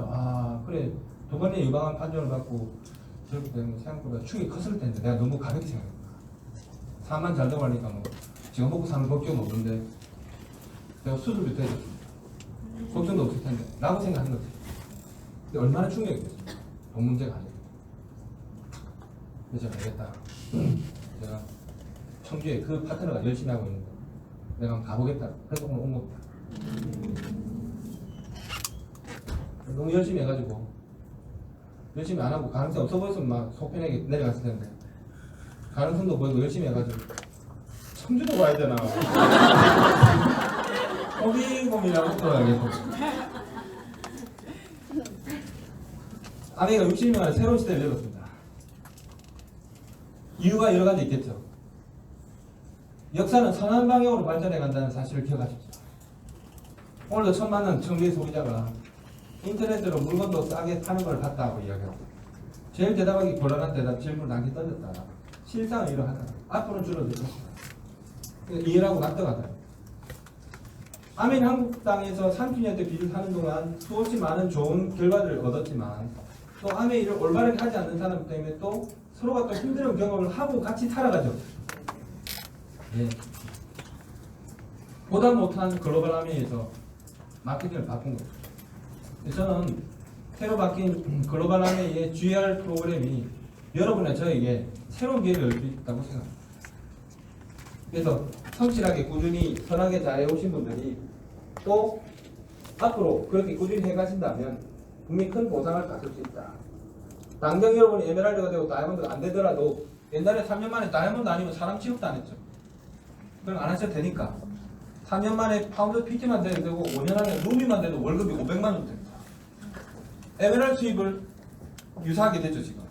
그래 도관리 유방암 판정을 받고 저렇게 되면 생각보다 충격이 컸을 텐데 내가 너무 가볍게 생각했다. 사만 잘 되고 하니까 뭐 지금 먹고 사는 걱정은 없는데 내가 수술도 되졌습니다. 걱정도 없을 텐데 라고 생각하는 거지. 근데 얼마나 충격이겠습니까? 돈 문제가 아니에요. 그래서 제가 알겠다. 제가 청주에 그 파트너가 열심히 하고 있는데 내가 한번 가보겠다. 그래서 오늘 온 겁니다. 너무 열심히 해가지고 열심히 안 하고 가능성 없어 보였으면 막 속편하게 내려갔을 텐데 가능성도 보이고 열심히 해가지고 청주도 가야 되나 고민이라고 들어야겠고 아내가 60년 만에 새로운 시대를 열었습니다. 이유가 여러 가지 있겠죠. 역사는 선한 방향으로 발전해 간다는 사실을 기억하십시오. 오늘도 처음 만난 청주의 소비자가 인터넷으로 물건도 싸게 파는 걸 봤다고 이야기하고 제일 대답하기 곤란한 대답 질문을 남기 던졌다. 실상은 이러하다. 앞으로는 줄어들 것이다. 이해하고 납득하다. 아멘 한국 땅에서 30년 대 빚을 사는 동안 수없이 많은 좋은 결과들을 얻었지만 또 아멘 일을 올바르게 하지 않는 사람 때문에 또 서로가 또 힘든 경험을 하고 같이 살아가죠. 예. 보다 못한 글로벌 아멘에서 마케팅을 바꾼 거죠. 저는 새로 바뀐 글로벌 아메이의 GR 프로그램이 여러분의 저에게 새로운 기회를 열 수 있다고 생각합니다. 그래서 성실하게 꾸준히 선하게 잘해오신 분들이 또 앞으로 그렇게 꾸준히 해가신다면 분명히 큰 보상을 받을 수 있다. 당장 여러분이 에메랄드가 되고 다이아몬드가 안 되더라도 옛날에 3년 만에 다이아몬드 아니면 사람 취급도 안 했죠. 그럼 안 하셔도 되니까 3년 만에 파운드 PT만 돼도 되고 5년 안에 루비만 돼도 월급이 500만 원 됩니다. 에메랄드 수입을 유사하게 되죠 지금.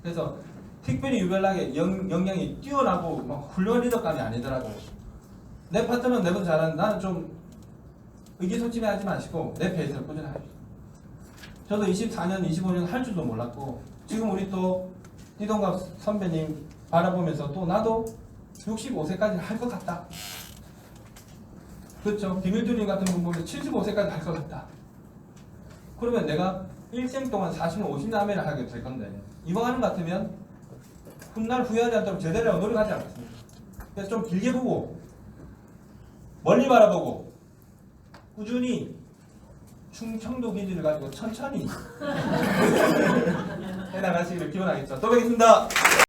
그래서 특별히 유별나게 역량이 뛰어나고 막 훌륭한 리더감이 아니더라도 내 파트너는 내보다 잘하는 나는 좀 의기소침해하지 마시고 내 페이스를 꾸준히 하십시오. 저도 24년, 25년 할 줄도 몰랐고 지금 우리 또 띠동갑 선배님 바라보면서 또 나도 65세까지 할 것 같다. 그렇죠. 김일두님 같은 분 보면 75세까지 할 것 같다. 그러면 내가 일생 동안 40년, 50년 아메를 하게 될 건데 이왕 하는 것 같으면 훗날 후회하지 않도록 제대로 노력하지 않겠습니까? 그래서 좀 길게 보고 멀리 바라보고 꾸준히 충청도 기질을 가지고 천천히 해나가시기를 기원하겠죠. 또 뵙겠습니다.